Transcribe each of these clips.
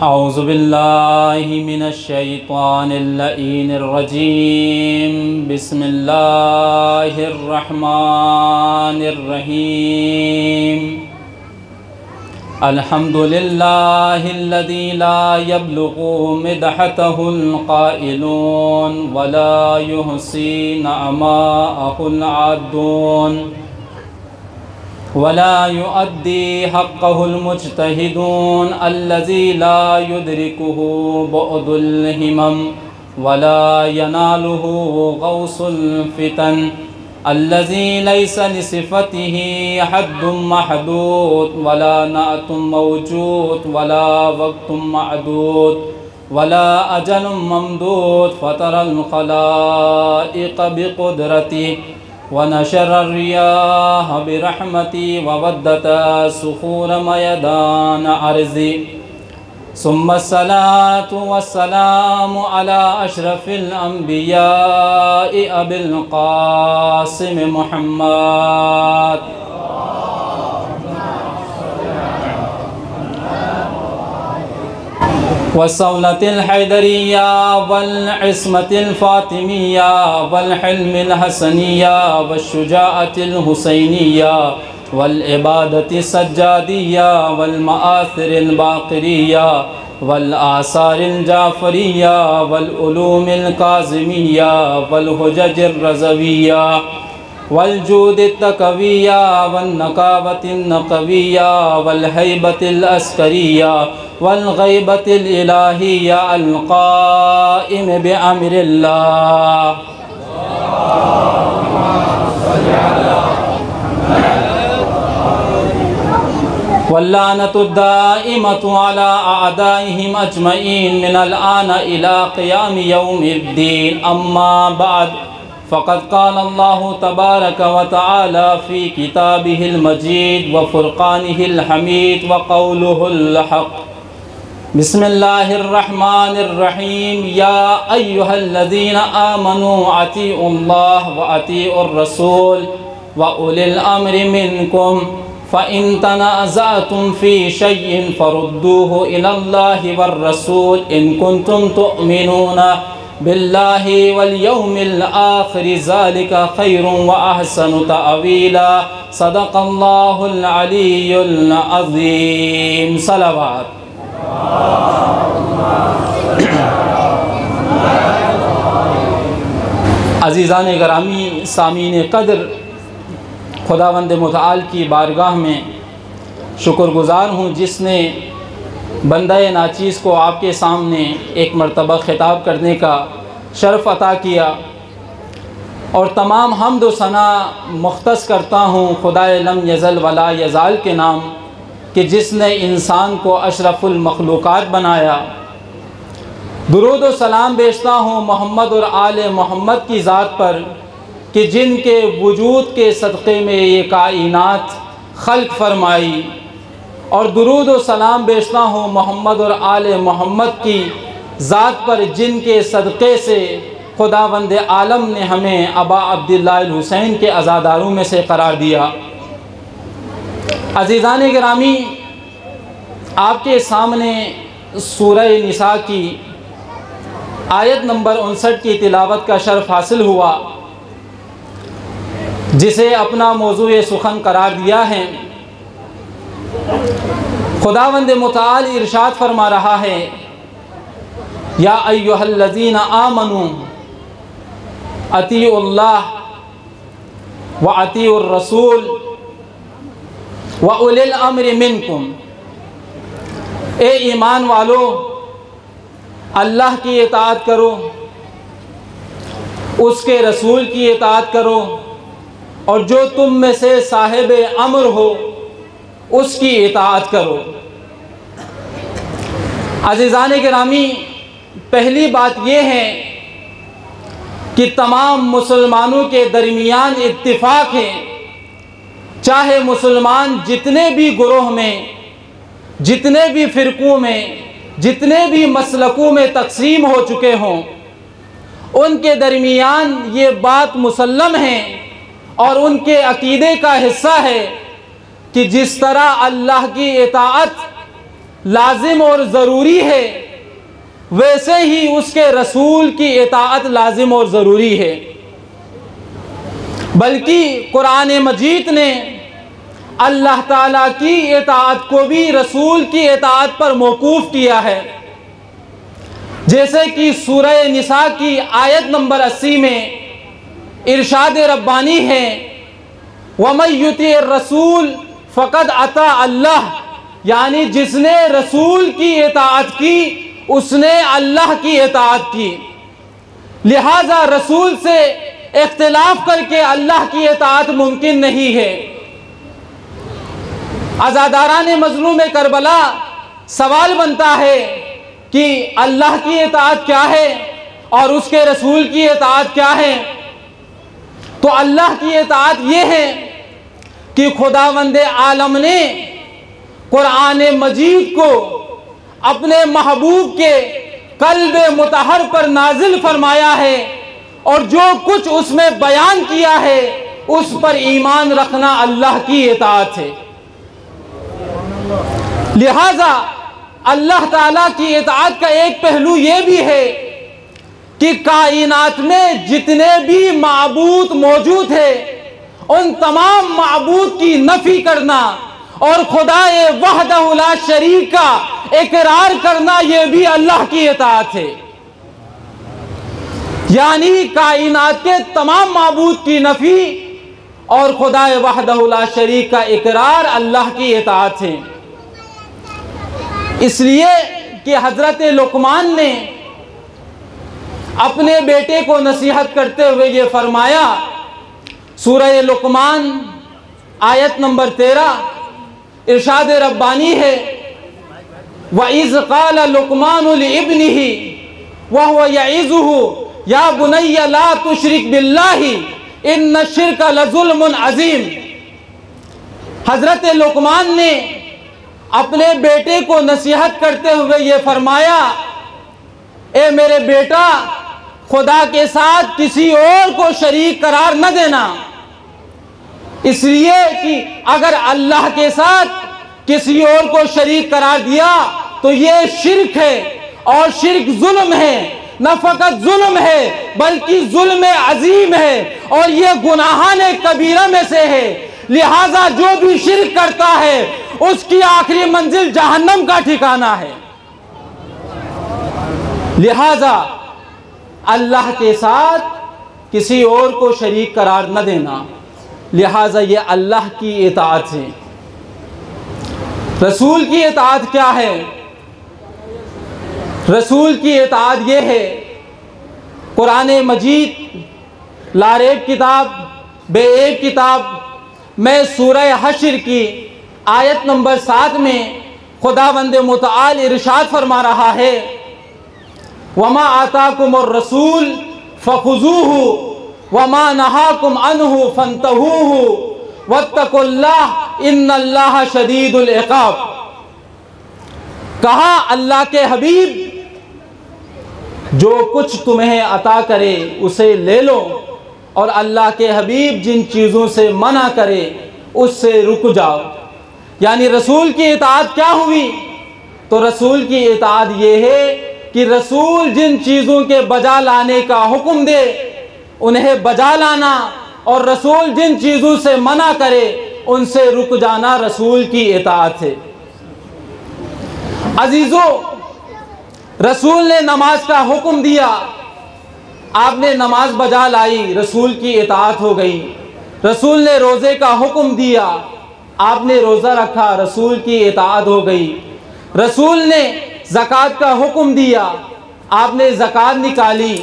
औज़ु बिल्लाहि मिनश्शैतानिर्रजीम बिस्मिल्लाहिर्रहमानिर्रहीम अल्हम्दुलिल्लाहिल्लज़ी ला यब्लुगु मिदहतहुल क़ाइलून वला युहसी नअमाअहुल आद्दून वला युअद्दी हक़्क़हुल मुज्तहिदून अल्लज़ी ला युदरिकुहु बुअदुल हिमम वला यनालुहु गौसुल फितन अल्लज़ी लैसा लिसिफ़तिही हद्दुम महदूद वला नाअतुम मौजूद वला वक़्तुम मअदूद वला अजलुम ममदूद फ़तरल ख़लाइक़ बिक़ुदरती वनशर रियाह बिरहमती ववद्दत सुखूर मयदान अर्ज़ी सुम्मस्सलातु वस्सलामु अला अशरफिल अंबियाइ अबिल क़ासिम मुहम्मद वस्सौलतिल हैदरिया वल इस्मतिल फ़ातिमिया वल हिल्मिल हसनिया वश्शुजाअतिल हुसैनिया वल इबादति सज्जादिया वल मआसिरिल बाक़िरिया वल आसारिल जाफ़रिया वल उलूमिल काज़िमिया वल हुजजिर रज़विया वल जूदित तकविया वन नकावतिन नकविया वल हैबतिल अस्करिया वल गैबतिल इलाहिया अल क़ाइम बिअम्रिल्लाह वल्लानतुद दाइमतु अला अअदाइहिम अजमईन मिनल आन इला क़ियाम यौमिद्दीन अम्मा बाद फ़क़द क़ाल अल्लाहु तबारक व तआला फ़ी किताबिहिल मजीद व फ़ुरक़ानिहिल हमीद व क़ौलुहुल हक़ बिस्मिल्लाहिर्रहमानिर्रहीम या अय्युहल्लज़ीना आमनू अतीउल्लाह व अतीउर रसूल व उलिल अम्रि मिनकुम फ़इन तनाज़अतुम फ़ी शय्इन फ़रुद्दूहु इलल्लाहि वर रसूल इन कुंतुम तुअमिनूना बिल्लाहि वल यौमिल आखिर ज़ालिका खैरुन व अहसनु तअवीला सदक़ल्लाहुल अलीयुल अज़ीम। सलावत। अज़ीज़ान गिरामी सामीन क़द्र, खुदावंद मुतआल की बारगाह में शुक्रगुज़ार हूँ जिसने बंदा नाचीज़ को आपके सामने एक मरतबा ख़िताब करने का शर्फ़ अता किया और तमाम हम्द व सना मुख्तस करता हूँ खुदाए लम यज़ल वला यज़ाल के नाम कि जिसने इंसान को अशरफुल मखलूक़ात बनाया। दुरूद व सलाम भेजता हूँ मोहम्मद और आले मोहम्मद की ज़ात पर कि जिनके वजूद के सदक़े में ये कायनात खल्क़ फरमाई, और दुरूद व सलाम भेजता हूँ मोहम्मद और आले मोहम्मद की ज़ात पर जिनके सदक़े से खुदावंद आलम ने हमें अबा अब्दुल्लाह हुसैन के अज़ादारों में से करार दिया। अज़ीज़ान गिरामी, आपके सामने सूरह निसा की आयत नंबर 59 की तिलावत का शर्फ़ हासिल हुआ, जिसे अपना मौज़ूए सुखन करार दिया है। खुदावंद मुतआल इरशाद फरमा रहा है, या अय्युहल्लज़ीना आमनू अतीउल्लाह व अतीउर रसूल व उलिल अम्रि मिनकुम। ए ईमान वालो, अल्लाह की इताअत करो, उसके रसूल की इताअत करो, और जो तुम में से साहिब अम्र हो उसकी इताअत करो। अज़ीज़ान गिरामी, पहली बात यह है कि तमाम मुसलमानों के दरमियान इत्तिफ़ाक़ है, चाहे मुसलमान जितने भी गुरोह में, जितने भी फ़िरक़ों में, जितने भी मसलकों में तक़सीम हो चुके हों, उनके दरमियान ये बात मुसल्लम है और उनके अक़ीदे का हिस्सा है कि जिस तरह अल्लाह की इताअत लाजिम और ज़रूरी है, वैसे ही उसके रसूल की इताअत लाजिम और ज़रूरी है। बल्कि कुरान मजीद ने अल्लाह ताला की इताअत को भी रसूल की इताअत पर मौकूफ़ किया है। जैसे कि सूरह निसा की आयत नंबर 80 में इरशाद रब्बानी है, वमन युति रसूल फ़क़द अता अल्लाह, यानी जिसने रसूल की इताअत की उसने अल्लाह की इताअत की। लिहाजा रसूल से इख्तिलाफ करके अल्लाह की इताअत मुमकिन नहीं है। अज़ादारान मज़लूम करबला सवाल बनता है कि अल्लाह की इताअत क्या है और उसके रसूल की इताअत क्या है। तो अल्लाह की इताअत ये है कि खुदावंद आलम ने कुरान मजीद को अपने महबूब के कल्ब मुतहर पर नाजिल फरमाया है और जो कुछ उसमें बयान किया है उस पर ईमान रखना अल्लाह की इताअत है। लिहाजा अल्लाह ताला की इताअत का एक पहलू ये भी है कि कायनात में जितने भी माबूद मौजूद है उन तमाम माबूद की नफी करना और खुदाए वहदहु ला शरीक का इकरार करना यह भी अल्लाह की इताअत है। यानी कायनात के तमाम माबूद की नफी और खुदाए वहदहु ला शरीक का इकरार अल्लाह की इताअत है। इसलिए कि हजरत लुकमान ने अपने बेटे को नसीहत करते हुए ये फरमाया, सूरह लुकमान आयत नंबर 13 इरशाद रब्बानी है, व इज़ क़ाल लुकमान लिइब्निही व हुवा यईज़ुहु या बुनय्या ला तुशरिक बिल्लाहि इन्न शिर्क लज़ुल्मुन अज़ीम। हजरत लुकमान ने अपने बेटे को नसीहत करते हुए ये फरमाया, ए मेरे बेटा, खुदा के साथ किसी और को शरीक करार न देना। इसलिए कि अगर अल्लाह के साथ किसी और को शरीक करार दिया तो ये शिर्क है और शिर्क जुल्म है। न फ़कत जुल्म है बल्कि जुल्म अजीम है और ये गुनाहाने कबीरा में से है। लिहाजा जो भी शिर्क करता है उसकी आखिरी मंजिल जहन्नम का ठिकाना है। लिहाजा अल्लाह के साथ किसी और को शरीक करार न देना। लिहाजा ये अल्लाह की इताअत है। रसूल की इताअत क्या है? रसूल की इताअत ये है, कुरान मजीद लारेब किताब बेऐब किताब में सूरह हश्र की आयत नंबर 7 में खुदावंद मुतआल इरशाद फरमा रहा है, वमा आताकुमुर रसूल फखुजूहु वमा नहाकुम अन्हु फंतहूहु वत्तकुल्लाह इन्नल्लाह शदीदुल इक़ाब। कहा, अल्लाह के हबीब जो कुछ तुम्हें अता करे उसे ले लो और अल्लाह के हबीब जिन चीज़ों से मना करे उससे रुक जाओ। यानी रसूल की इताअत क्या हुई? तो रसूल की इताअत ये है कि रसूल जिन चीज़ों के बजा लाने का हुक्म दे उन्हें बजा लाना और रसूल जिन चीज़ों से मना करे उनसे रुक जाना रसूल की इताअत है। अजीज़ों, रसूल ने नमाज का हुक्म दिया, आपने नमाज बजा लाई, रसूल की इताअत हो गई। रसूल ने रोज़े का हुक्म दिया, आपने रोज़ा रखा, रसूल की इताअत हो गई। रसूल ने ज़कात का हुक्म दिया, आपने ज़कात निकाली,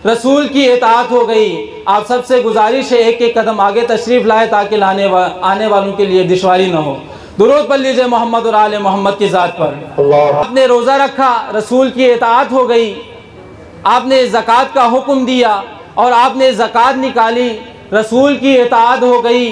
रसूल की इताअत हो गई। आप सबसे गुजारिश है एक एक कदम आगे तशरीफ़ लाए ताकि आने वालों के लिए दुश्वारी न हो। दुरूद पढ़ लीजिए मोहम्मद और आले मोहम्मद की ज़ात पर। आपने रोज़ा रखा, रसूल की इताअत हो गई। आपने ज़कात का हुक्म दिया और आपने ज़कात निकाली, रसूल की इताअत हो गई।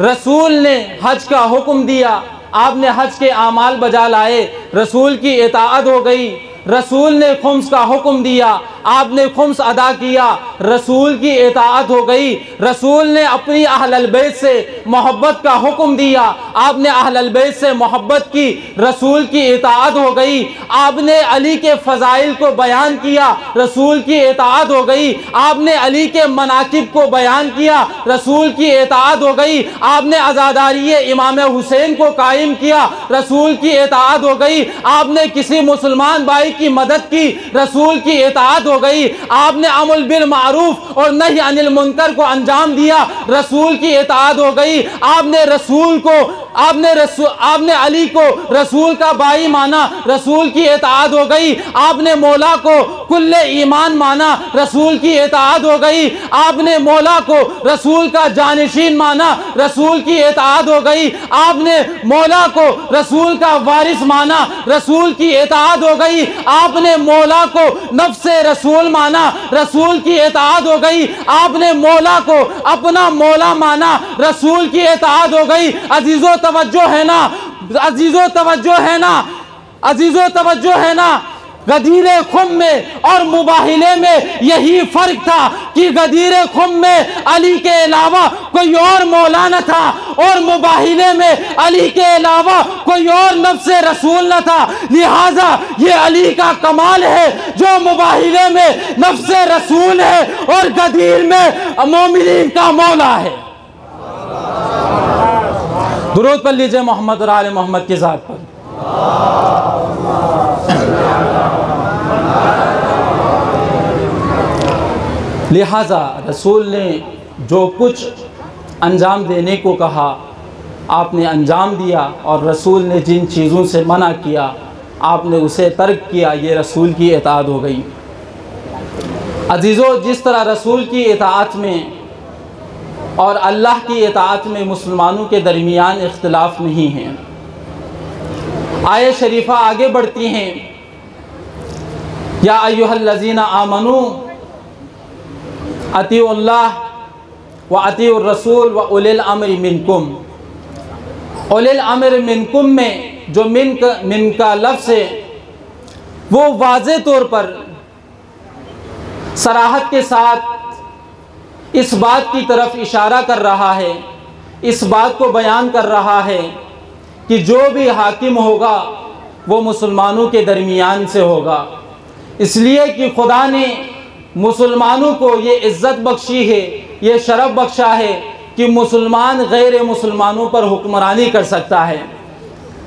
रसूल ने हज का हुक्म दिया, आपने हज के आमाल बजा लाए, रसूल की इताअत हो गई। रसूल ने खुम्स का हुक्म दिया, आपने खुम्स अदा किया, रसूल की इताअत हो गई। रसूल ने अपनी अहलल बैत से मोहब्बत का हुक्म दिया, आपने अहलल बैत से मोहब्बत की, रसूल की इताअत हो गई। आपने अली के फ़ज़ाइल को बयान किया, रसूल की इताअत हो गई। आपने अली के मनाकिब को बयान किया, रसूल की इताअत हो गई। आपने अज़ादारी इमाम हुसैन को कायम किया, रसूल की इताअत हो गई। आपने किसी मुसलमान भाई की मदद की, रसूल की इताअत हो गई। आपने अमल बिल मारूफ और नही अनिल मुनकर को अंजाम दिया, रसूल की इताअत हो गई। आपने रसूल को आपने अली को रसूल का भाई माना, रसूल की इताअत हो गई। आपने मौला को कुल्ले ईमान माना, रसूल की इताअत हो गई। आपने मौला को रसूल का जानिशीन माना, रसूल की इताअत हो गई। आपने मौला को रसूल का वारिस माना, रसूल की इताअत हो गई। आपने मौला को नफ्से रसूल माना, रसूल की इताअत हो गई। आपने मौला को अपना मौला माना, रसूल की इताअत हो गई। अजीजो तवज्जो है ना, अजीजो तवज्जो है ना, अजीजो तवज्जो है ना। गदीरे खुम में और मुबाहिले में यही फर्क था कि गदीरे खुम में अली के अलावा कोई और मौला न था और मुबाहिले में अली के अलावा कोई और नफ्से रसूल न था। लिहाजा ये अली का कमाल है जो मुबाहिले में नफ्से रसूल है और गदीर में मोमिनीन का मौला है। दुरूद पढ़ लीजिए मोहम्मद और आले मोहम्मद की ज़ात पर। लिहाजा रसूल ने जो कुछ अंजाम देने को कहा आपने अंजाम दिया, और रसूल ने जिन चीज़ों से मना किया आपने उसे तर्क किया, ये रसूल की इताअत हो गई। अजीज़ों, जिस तरह रसूल की इताअत में और अल्लाह की इताअत में मुसलमानों के दरमियान इख्तिलाफ नहीं है। आयत शरीफा आगे बढ़ती हैं, या अय्युहल्लज़ीना आमनू अतीउल्लाह व अतीउर रसूल व उलिल अम्रि मिनकुम। उलिल अम्रि मिनकुम में जो मिन का लफ्ज़ है वो वाज़े तौर पर सराहत के साथ इस बात की तरफ इशारा कर रहा है, इस बात को बयान कर रहा है कि जो भी हाकिम होगा वो मुसलमानों के दरमियान से होगा। इसलिए कि खुदा ने मुसलमानों को ये इज़्ज़त बख्शी है, ये शरफ़ बख्शा है कि मुसलमान गैर मुसलमानों पर हुक्मरानी कर सकता है।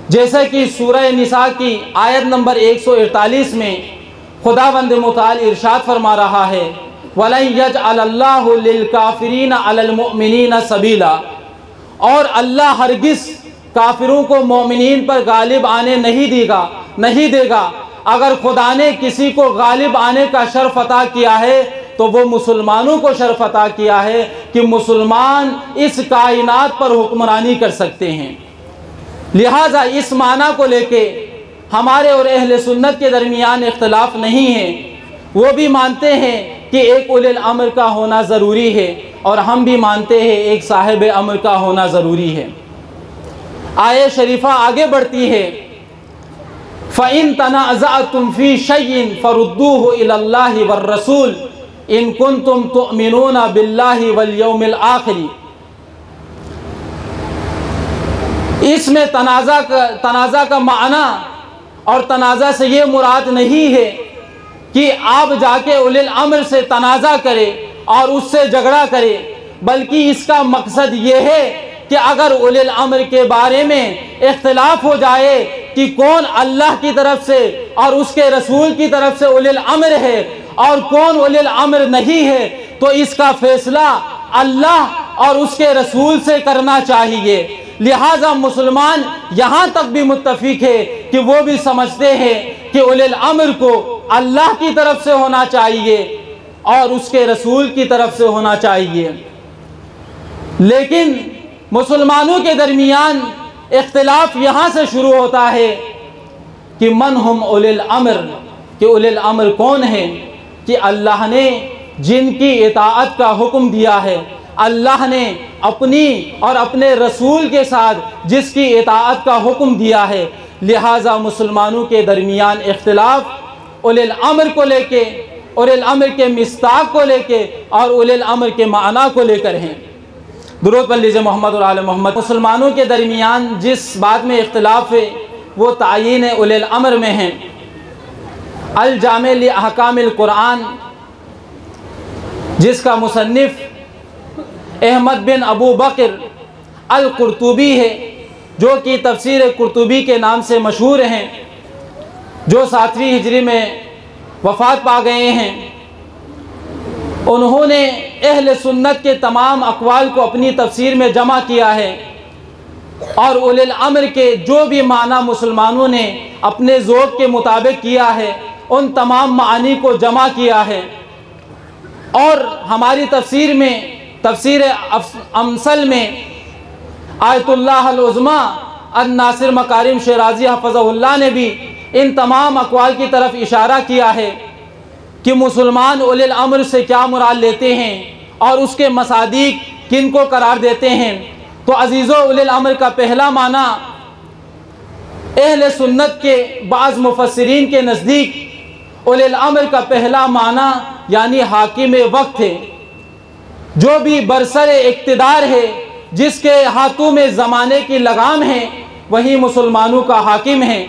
जैसे कि सूरह निसा की आयत नंबर 148 में खुदावंद मुताल इरशाद फरमा रहा है, वलन यजअलल्लाहु लिलकाफिरीन अलल मुमिनीन सबीला, और अल्लाह हरगिज़ काफिरों को मोमिनीन पर गालिब आने नहीं देगा। अगर खुदा ने किसी को गालिब आने का शर्फ अता किया है तो वो मुसलमानों को शर्फ अता किया है कि मुसलमान इस कायनात पर हुक्मरानी कर सकते हैं। लिहाजा इस माना को लेके हमारे और अहले सुन्नत के दरमियान इख्तिलाफ नहीं है। वो भी मानते हैं कि एक उलिल अम्र का होना ज़रूरी है और हम भी मानते हैं एक साहिब अम्र का होना ज़रूरी है। आयत शरीफा आगे बढ़ती है, फ़इन तनाज़अतुम फ़ी शयइन फ़रुद्दूहु इलल्लाहि वर रसूल इन कुंतुम तुअमिनूना बिल्लाहि वल यौमिल आखिर। इसमें तनाज़ा का माना और तनाज़ा से ये मुराद नहीं है कि आप जाके उलिल अम्र से तनाज़ा करें और उससे झगड़ा करें, बल्कि इसका मकसद ये है कि अगर उलिल अम्र के बारे में इख्तिलाफ हो जाए कि कौन अल्लाह की तरफ से और उसके रसूल की तरफ से उलिल अम्र है और कौन उलिल अम्र नहीं है, तो इसका फैसला अल्लाह और उसके रसूल से करना चाहिए। लिहाजा मुसलमान यहाँ तक भी मुत्तफिक है कि वो भी समझते हैं कि उलिल अम्र को अल्लाह की तरफ से होना चाहिए और उसके रसूल की तरफ से होना चाहिए। लेकिन मुसलमानों के दरमियान इख्तिलाफ यहाँ से शुरू होता है कि मन हम उलिल अम्र, कि उलिल अम्र कौन है, कि अल्लाह ने जिनकी इताअत का हुक्म दिया है, अल्लाह ने अपनी और अपने रसूल के साथ जिसकी इताअत का हुक्म दिया है। लिहाजा मुसलमानों के दरमियान इख्तिलाफ उलिल अम्र को लेके उलिल अम्र के मिस्ताक को लेके और उलिल अम्र के माना को लेकर हैं। दुरूद पर लीजिए मोहम्मद और आले मोहम्मद। मुसलमानों के दरमियान जिस बात में इख्तिलाफ है वो तायीन उलिल अम्र में है। अल जामे लि अहकामिल कुरान, जिसका मुसन्निफ़ अहमद बिन अबू बकर अल कुर्तुबी है, जो कि तफसीर कुर्तुबी के नाम से मशहूर हैं, जो 7वीं हिजरी में वफ़ात पा गए हैं। उन्होंने अहले सुन्नत के तमाम अक़वाल को अपनी तफसीर में जमा किया है और उलिल अम्र के जो भी माना मुसलमानों ने अपने ज़ौक़ के मुताबिक किया है उन तमाम मानी को जमा किया है। और हमारी तफसीर में, तफसीर अमसल में आयतुल्लाह अल-उज़्मा अन-नासिर मकारिम शिराज़ी हफ़ज़हुल्लाह ने भी इन तमाम अक़वाल की तरफ इशारा किया है कि मुसलमान उलिल अम्र से क्या मुराद लेते हैं और उसके मसादीक किन को करार देते हैं। तो अज़ीज़ो, उलिल अम्र का पहला माना अहले सुन्नत के बाज़ मुफस्सिरीन के नज़दीक उलिल अम्र का पहला माना यानी हाकिम वक्त है, जो भी बरसर इक़्तिदार है, जिसके हाथों में ज़माने की लगाम है, वही मुसलमानों का हाकिम है।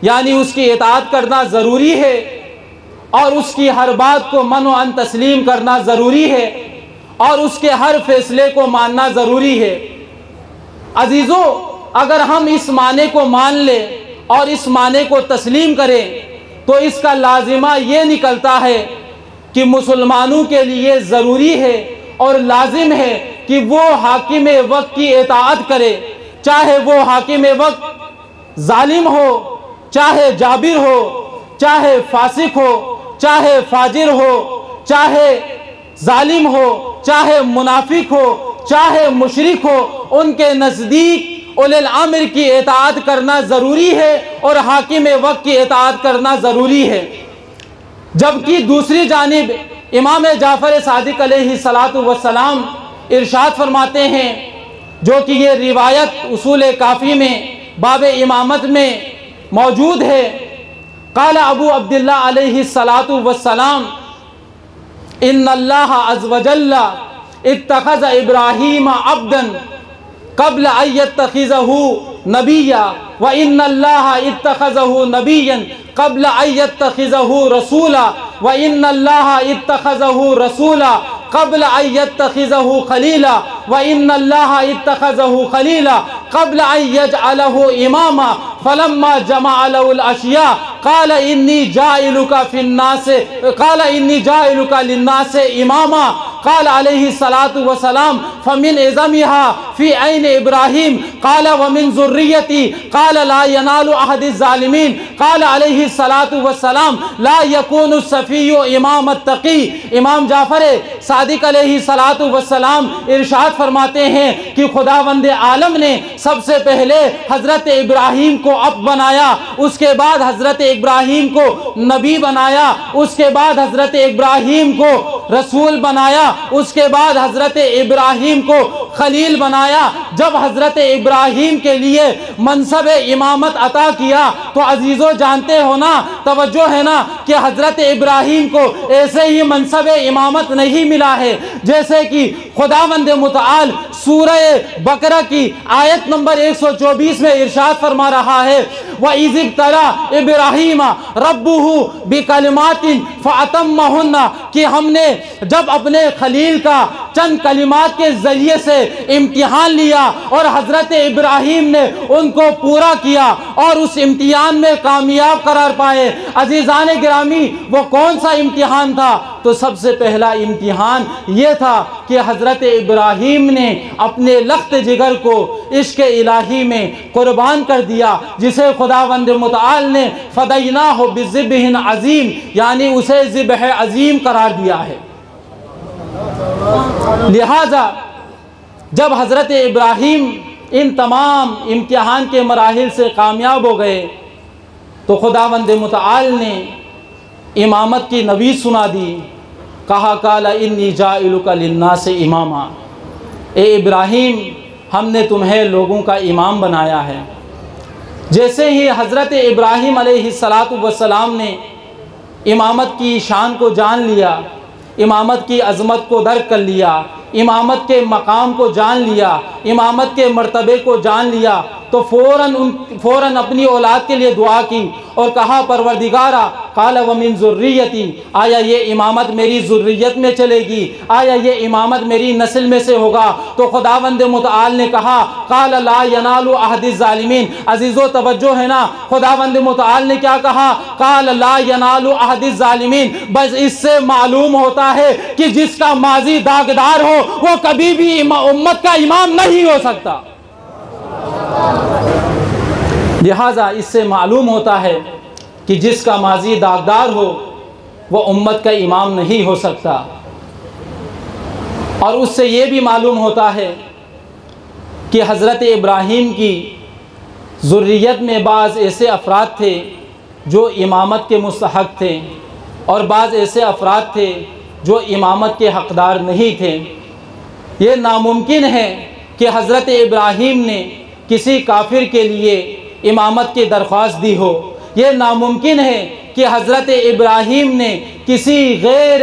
यानी उसकी इताअत करना ज़रूरी है और उसकी हर बात को मन व अन तस्लीम करना ज़रूरी है और उसके हर फैसले को मानना ज़रूरी है। अजीज़ों, अगर हम इस माने को मान लें और इस माने को तस्लीम करें तो इसका लाजिमा ये निकलता है कि मुसलमानों के लिए ज़रूरी है और लाजिम है कि वो हाकिम वक्त की इताअत करे, चाहे वो हाकिम वक्त जालिम हो, चाहे जाबिर हो, चाहे फासिक हो, चाहे फाजिर हो, चाहे जालिम हो, चाहे मुनाफिक हो, चाहे मुशरिक हो। उनके नज़दीक उलिल अम्र की इताअत करना ज़रूरी है और हाकिम वक्त की इताअत करना ज़रूरी है। जबकि दूसरी जानिब इमाम जाफ़र सादिक अलैहिस्सलातु वस्सलाम इरशाद फरमाते हैं, जो कि ये रिवायत उसूल काफ़ी में बाब इमामत में मौजूद है। क़ाल अबू अब्दुल्लाह अलैहिस्सलातु वस्सलाम इन्नल्लाह अज़्ज़ व जल्ला इत्तख़ज़ इब्राहीम अब्दन क़ब्ल अन यत्तख़िज़हु नबिय्या व इन्नल्लाह इत्तख़ज़हु नबिय्यन क़ब्ल अन यत्तख़िज़हु रसूला व इन्नल्लाह इत्तख़ज़हु रसूला क़ब्ल अन यत्तख़िज़हु ख़लीला व इन्नल्लाह इत्तख़ज़हु ख़लीला क़ब्ल अन यजअलहु इमामा फलम्मा जमअ लहुल अशिया क़ाल इन्नी जाइलुका फिन्नास क़ाल इन्नी जाइलुका लिन्नास इमामा क़ाल अलैहिस्सलातु वस्सलाम फ़मिन इज़मिहा फ़ी ऐन इब्राहीम क़ाल व मिन ज़ुर्रियती क़ाल ला यनालु अहदिज़ ज़ालिमीन क़ाल अलैहिस्सलातु वस्सलाम ला यकूनु सफ़िय्यु इमामत तक़ी। इमाम जाफ़र सादिक अलैहिस्सलातु वस्सलाम इरशाद फरमाते हैं कि खुदावंद आलम ने सबसे पहले हज़रत इब्राहीम को अब बनाया, उसके बाद हज़रत इब्राहीम को नबी बनाया, उसके बाद हज़रत इब्राहीम को रसूल बनाया, उसके बाद हज़रत इब्राहीम को खलील बनाया। जब हज़रत इब्राहीम के लिए मनसब इमामत अता किया तो अजीज़ों जानते हो ना, तवज्जो है ना, कि हज़रत इब्राहीम को ऐसे ही मनसब इमामत नहीं मिला है जैसे कि खुदावंद मुतआल सूरह बकरा की आयत नंबर 124 में इरशाद फरमा रहा है, व इज़्तरा इब्राहीम रब्बुहु बिकलिमातिन फ़अतम्महुन्ना, कि हमने जब अपने खलील का चंद कलिमात के ज़रिए से इम्तिहान लिया और हज़रत इब्राहीम ने उनको पूरा किया और उस इम्तिहान में कामयाब करार पाए। अज़ीज़ान गिरामी, वो कौन सा इम्तिहान था? तो सबसे पहला इम्तिहान ये था कि हज़रत इब्राहीम ने अपने लख्त जिगर को इश्क़ इलाही में कुर्बान कर दिया, जिसे खुदावंद मुतआल ने फ़दैनाहु बिज़िब्हिन अज़ीम, यानी उसे ज़िब्ह अज़ीम करार दिया है। लिहाजा जब हज़रत इब्राहीम इन तमाम इम्तिहान के मराहिल से कामयाब हो गए तो खुदावंद मुतआल ने इमामत की नवीद सुना दी। कहा काला इन्नी जाइलुका लिन्नास इमामा, ए इब्राहीम, हमने तुम्हें लोगों का इमाम बनाया है। जैसे ही हज़रत इब्राहीम अलैहिस्सलातु वस्सलाम ने इमामत की शान को जान लिया, इमामत की अज़मत को दर्क कर लिया, इमामत के मकाम को जान लिया, इमामत के मर्तबे को जान लिया, तो फ़ौरन अपनी औलाद के लिए दुआ की और कहा, परवरदिगारा काल व मिन ज़ुर्रियती, आया ये इमामत मेरी ज़ुर्रियत में चलेगी, आया ये इमामत मेरी नस्ल में से होगा। तो खुदावंद मुतआल ने कहा, काल ला यनालु अहदिज़ ज़ालिमीन। अज़ीज़ो तवज्जो है ना, खुदावंद मुतआल ने क्या कहा, काल ला यनालु अहदिज़ ज़ालिमीन। बस इससे मालूम होता है कि जिसका माजी दागदार हो वो कभी भी उम्मत का इमाम नहीं हो सकता। लिहाजा इससे मालूम होता है कि जिसका माजी दागदार हो वो उम्मत का इमाम नहीं हो सकता। और उससे ये भी मालूम होता है कि हज़रत इब्राहीम की ज़ुर्रियत में बाज़ ऐसे अफराद थे जो इमामत के मुस्तहक़ थे और बाज़ ऐसे अफराद थे जो इमामत के हक़दार नहीं थे। ये नामुमकिन है कि हज़रत इब्राहीम ने किसी काफिर के लिए इमामत की दरख्वास्त दी हो। ये नामुमकिन है कि हज़रत इब्राहीम ने किसी गैर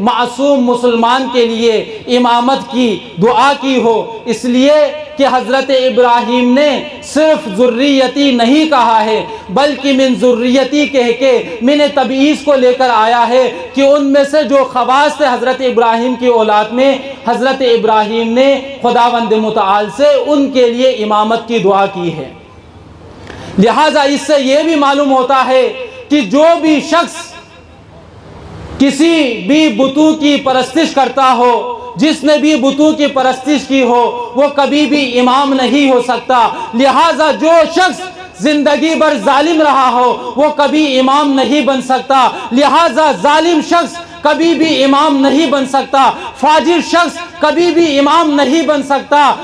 मासूम मुसलमान के लिए इमामत की दुआ की हो, इसलिए कि हज़रत इब्राहीम ने सिर्फ ज़ुर्रियती नहीं कहा है बल्कि मिन ज़ुर्रियती कह के मिन तबईज़ को लेकर आया है कि उनमें से जो ख़वास थे हज़रत इब्राहीम की औलाद में, हज़रत इब्राहीम ने खुदावंद मुतआल से उनके लिए इमामत की दुआ की है। लिहाजा इससे यह भी मालूम होता है कि जो भी शख्स किसी भी बुतों की परस्तिश करता हो, जिसने भी बुतों की परस्तिश की हो, वो कभी भी इमाम नहीं हो सकता। लिहाजा जो शख्स जिंदगी भर जालिम रहा हो वो कभी इमाम नहीं बन सकता। लिहाजा जालिम शख्स कभी भी इमाम नहीं बन सकता, फाजिर शख्स कभी भी इमाम नहीं बन सकता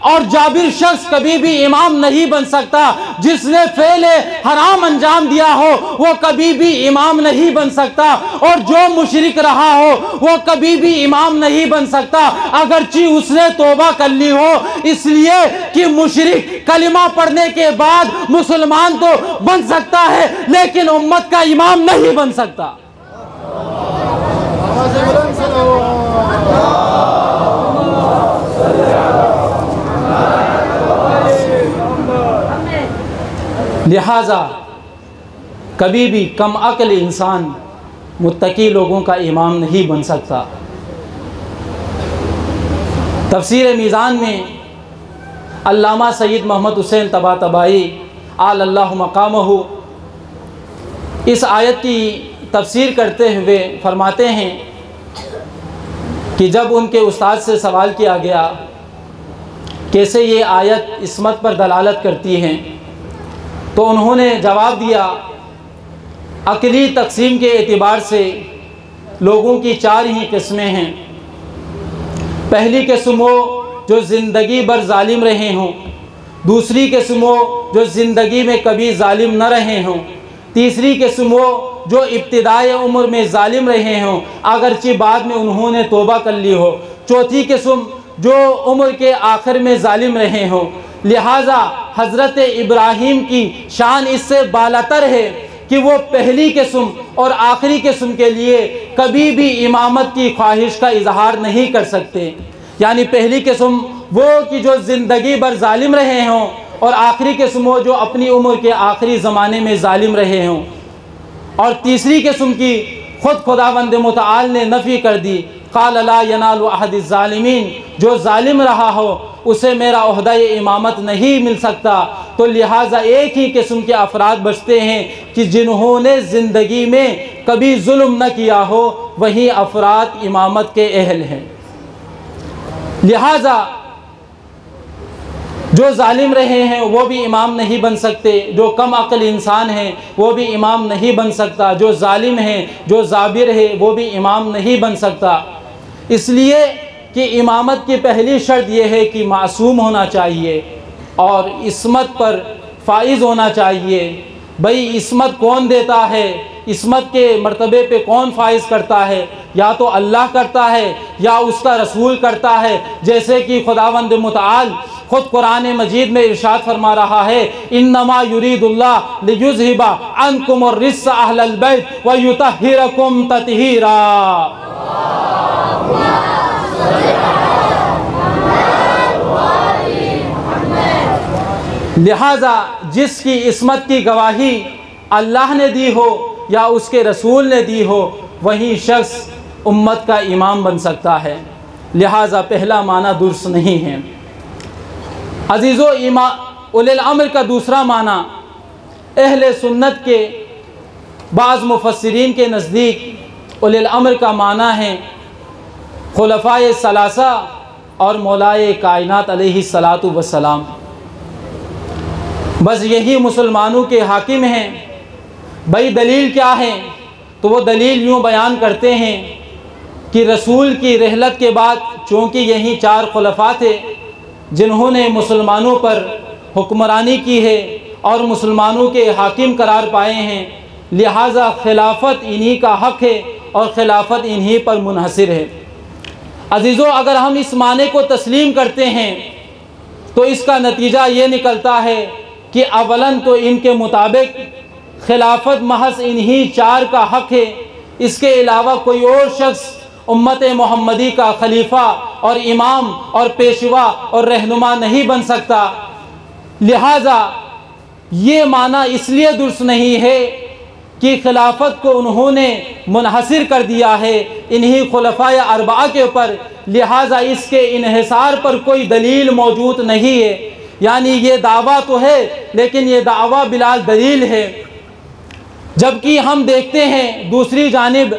और जाबिर शख्स कभी भी इमाम नहीं बन सकता। जिसने फेले हराम अंजाम दिया हो वो कभी भी इमाम नहीं बन सकता और जो मुशरिक रहा हो वो कभी भी इमाम नहीं बन सकता, अगरचे उसने तौबा कर ली हो। इसलिए कि मुशरिक कलिमा पढ़ने के बाद मुसलमान तो बन सकता है लेकिन उम्मत का इमाम नहीं बन सकता। लिहाजा कभी भी कम अक्ल इंसान मुत्तकी लोगों का इमाम नहीं बन सकता। तफसीर मीज़ान में अल्लामा सैयद मोहम्मद हुसैन तबातबाई आलल्लाहु मकामहू इस आयत की तफसीर करते हुए फरमाते हैं कि जब उनके उस्ताद से सवाल किया गया कैसे ये आयत इस्मत पर दलालत करती हैं, तो उन्होंने जवाब दिया, अक़ली तक़सीम के एतबार से लोगों की चार ही किस्में हैं। पहली किस्म वो जो ज़िंदगी भर जालिम रहे हों, दूसरी किस्म वो जो ज़िंदगी में कभी जालिम न रहे हों, तीसरी किस्म वो जो इब्तिदाई उम्र में जालिम रहे हों अगरचे बाद में उन्होंने तौबा कर ली हो, चौथी किस्म जो उम्र के आखिर में जालिम रहे हों। लिहाजा हज़रत इब्राहीम की शान इससे बालातर है कि वो पहली किस्म और आखिरी किस्म के लिए कभी भी इमामत की ख्वाहिश का इजहार नहीं कर सकते। यानी पहली किस्म वो कि जो ज़िंदगी भर जालिम रहे हों और आखिरी किस्म वो जो अपनी उम्र के आखिरी ज़माने में जालिम रहे हों। और तीसरी किस्म की खुदावंद मुतआल ने नफ़ी कर दी, क़ाल ला यनालु अहदिज़ ज़ालिमीन, जो जालिम रहा हो उसे मेरा ओहदा इमामत नहीं मिल सकता। तो लिहाजा एक ही किस्म के अफराद बचते हैं कि जिन्होंने ज़िंदगी में कभी जुल्म न किया हो, वही अफराद इमामत के अहल हैं। लिहाजा जो जालिम रहे हैं वो भी इमाम नहीं बन सकते, जो कम अक्ल इंसान हैं वो भी इमाम नहीं बन सकता, जो जालिम हैं जो जाबिर है वो भी इमाम नहीं बन सकता। इसलिए कि इमामत की पहली शर्त यह है कि मासूम होना चाहिए और इस्मत पर फाइज होना चाहिए। भाई इस्मत कौन देता है? इसमत के मर्तबे पे कौन फाइज करता है, या तो अल्लाह करता है या उसका रसूल करता है। जैसे कि खुदावंद मुतआल ख़ुद कुरान मजीद में इरशाद फरमा रहा है, इन्नमा युरीदुल्लाह लियुज़हिबा अन्कुम अर्रिज्स अहलल बैत व युतहिरकुम तत्हीरा। लिहाजा जिसकी इसमत की गवाही अल्लाह ने दी हो या उसके रसूल ने दी हो, वही शख्स उम्मत का इमाम बन सकता है। लिहाजा पहला माना दुरुस्त नहीं है। अजीज़ो, उलिल अम्र का दूसरा माना अहले सुन्नत के बाज़ मुफस्सिरीन के नज़दीक उलिल अम्र का माना है खुलफ़ाए सलासा और मौलाए कायनात अलैहिस्सलातु वस्सलाम। बस यही मुसलमानों के हाकिम हैं। भाई दलील क्या है? तो वो दलील यूँ बयान करते हैं कि रसूल की रहलत के बाद चूँकि यही 4 खुलफ़ा थे जिन्होंने मुसलमानों पर हुक्मरानी की है और मुसलमानों के हाकिम करार पाए हैं, लिहाजा खिलाफत इन्हीं का हक़ है और खिलाफत इन्हीं पर मुनहसिर है। अजीज़ों, अगर हम इस माने को तस्लीम करते हैं तो इसका नतीजा ये निकलता है कि अवलन तो इनके मुताबिक खिलाफत महज इन्हीं 4 का हक़ है। इसके अलावा कोई और शख्स उम्मत मोहम्मदी का खलीफा और इमाम और पेशवा और रहनुमा नहीं बन सकता। लिहाजा ये माना इसलिए दुरुस्त नहीं है कि खिलाफत को उन्होंने मुनहसिर कर दिया है इन्हीं खुलफ़ाए अरबा के ऊपर, लिहाजा इसके इन्हिसार पर कोई दलील मौजूद नहीं है। यानी ये दावा तो है लेकिन ये दावा बिला दलील है। जबकि हम देखते हैं दूसरी जानिब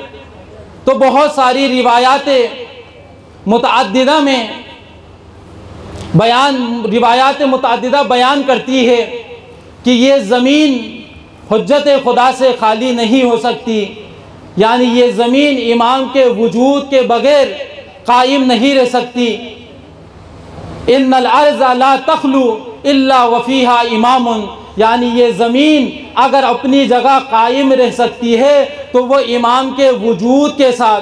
तो बहुत सारी रिवायातें मुतअद्दिदा में बयान करती है कि ये ज़मीन हुज्जत खुदा से खाली नहीं हो सकती। यानी ये ज़मीन इमाम के वजूद के बग़ैर कायम नहीं रह सकती। इन्नल अर्ज़ ला तख्लू इल्ला वफ़ीहा इमामुन, यानी ये ज़मीन अगर अपनी जगह कायम रह सकती है तो वो इमाम के वजूद के साथ।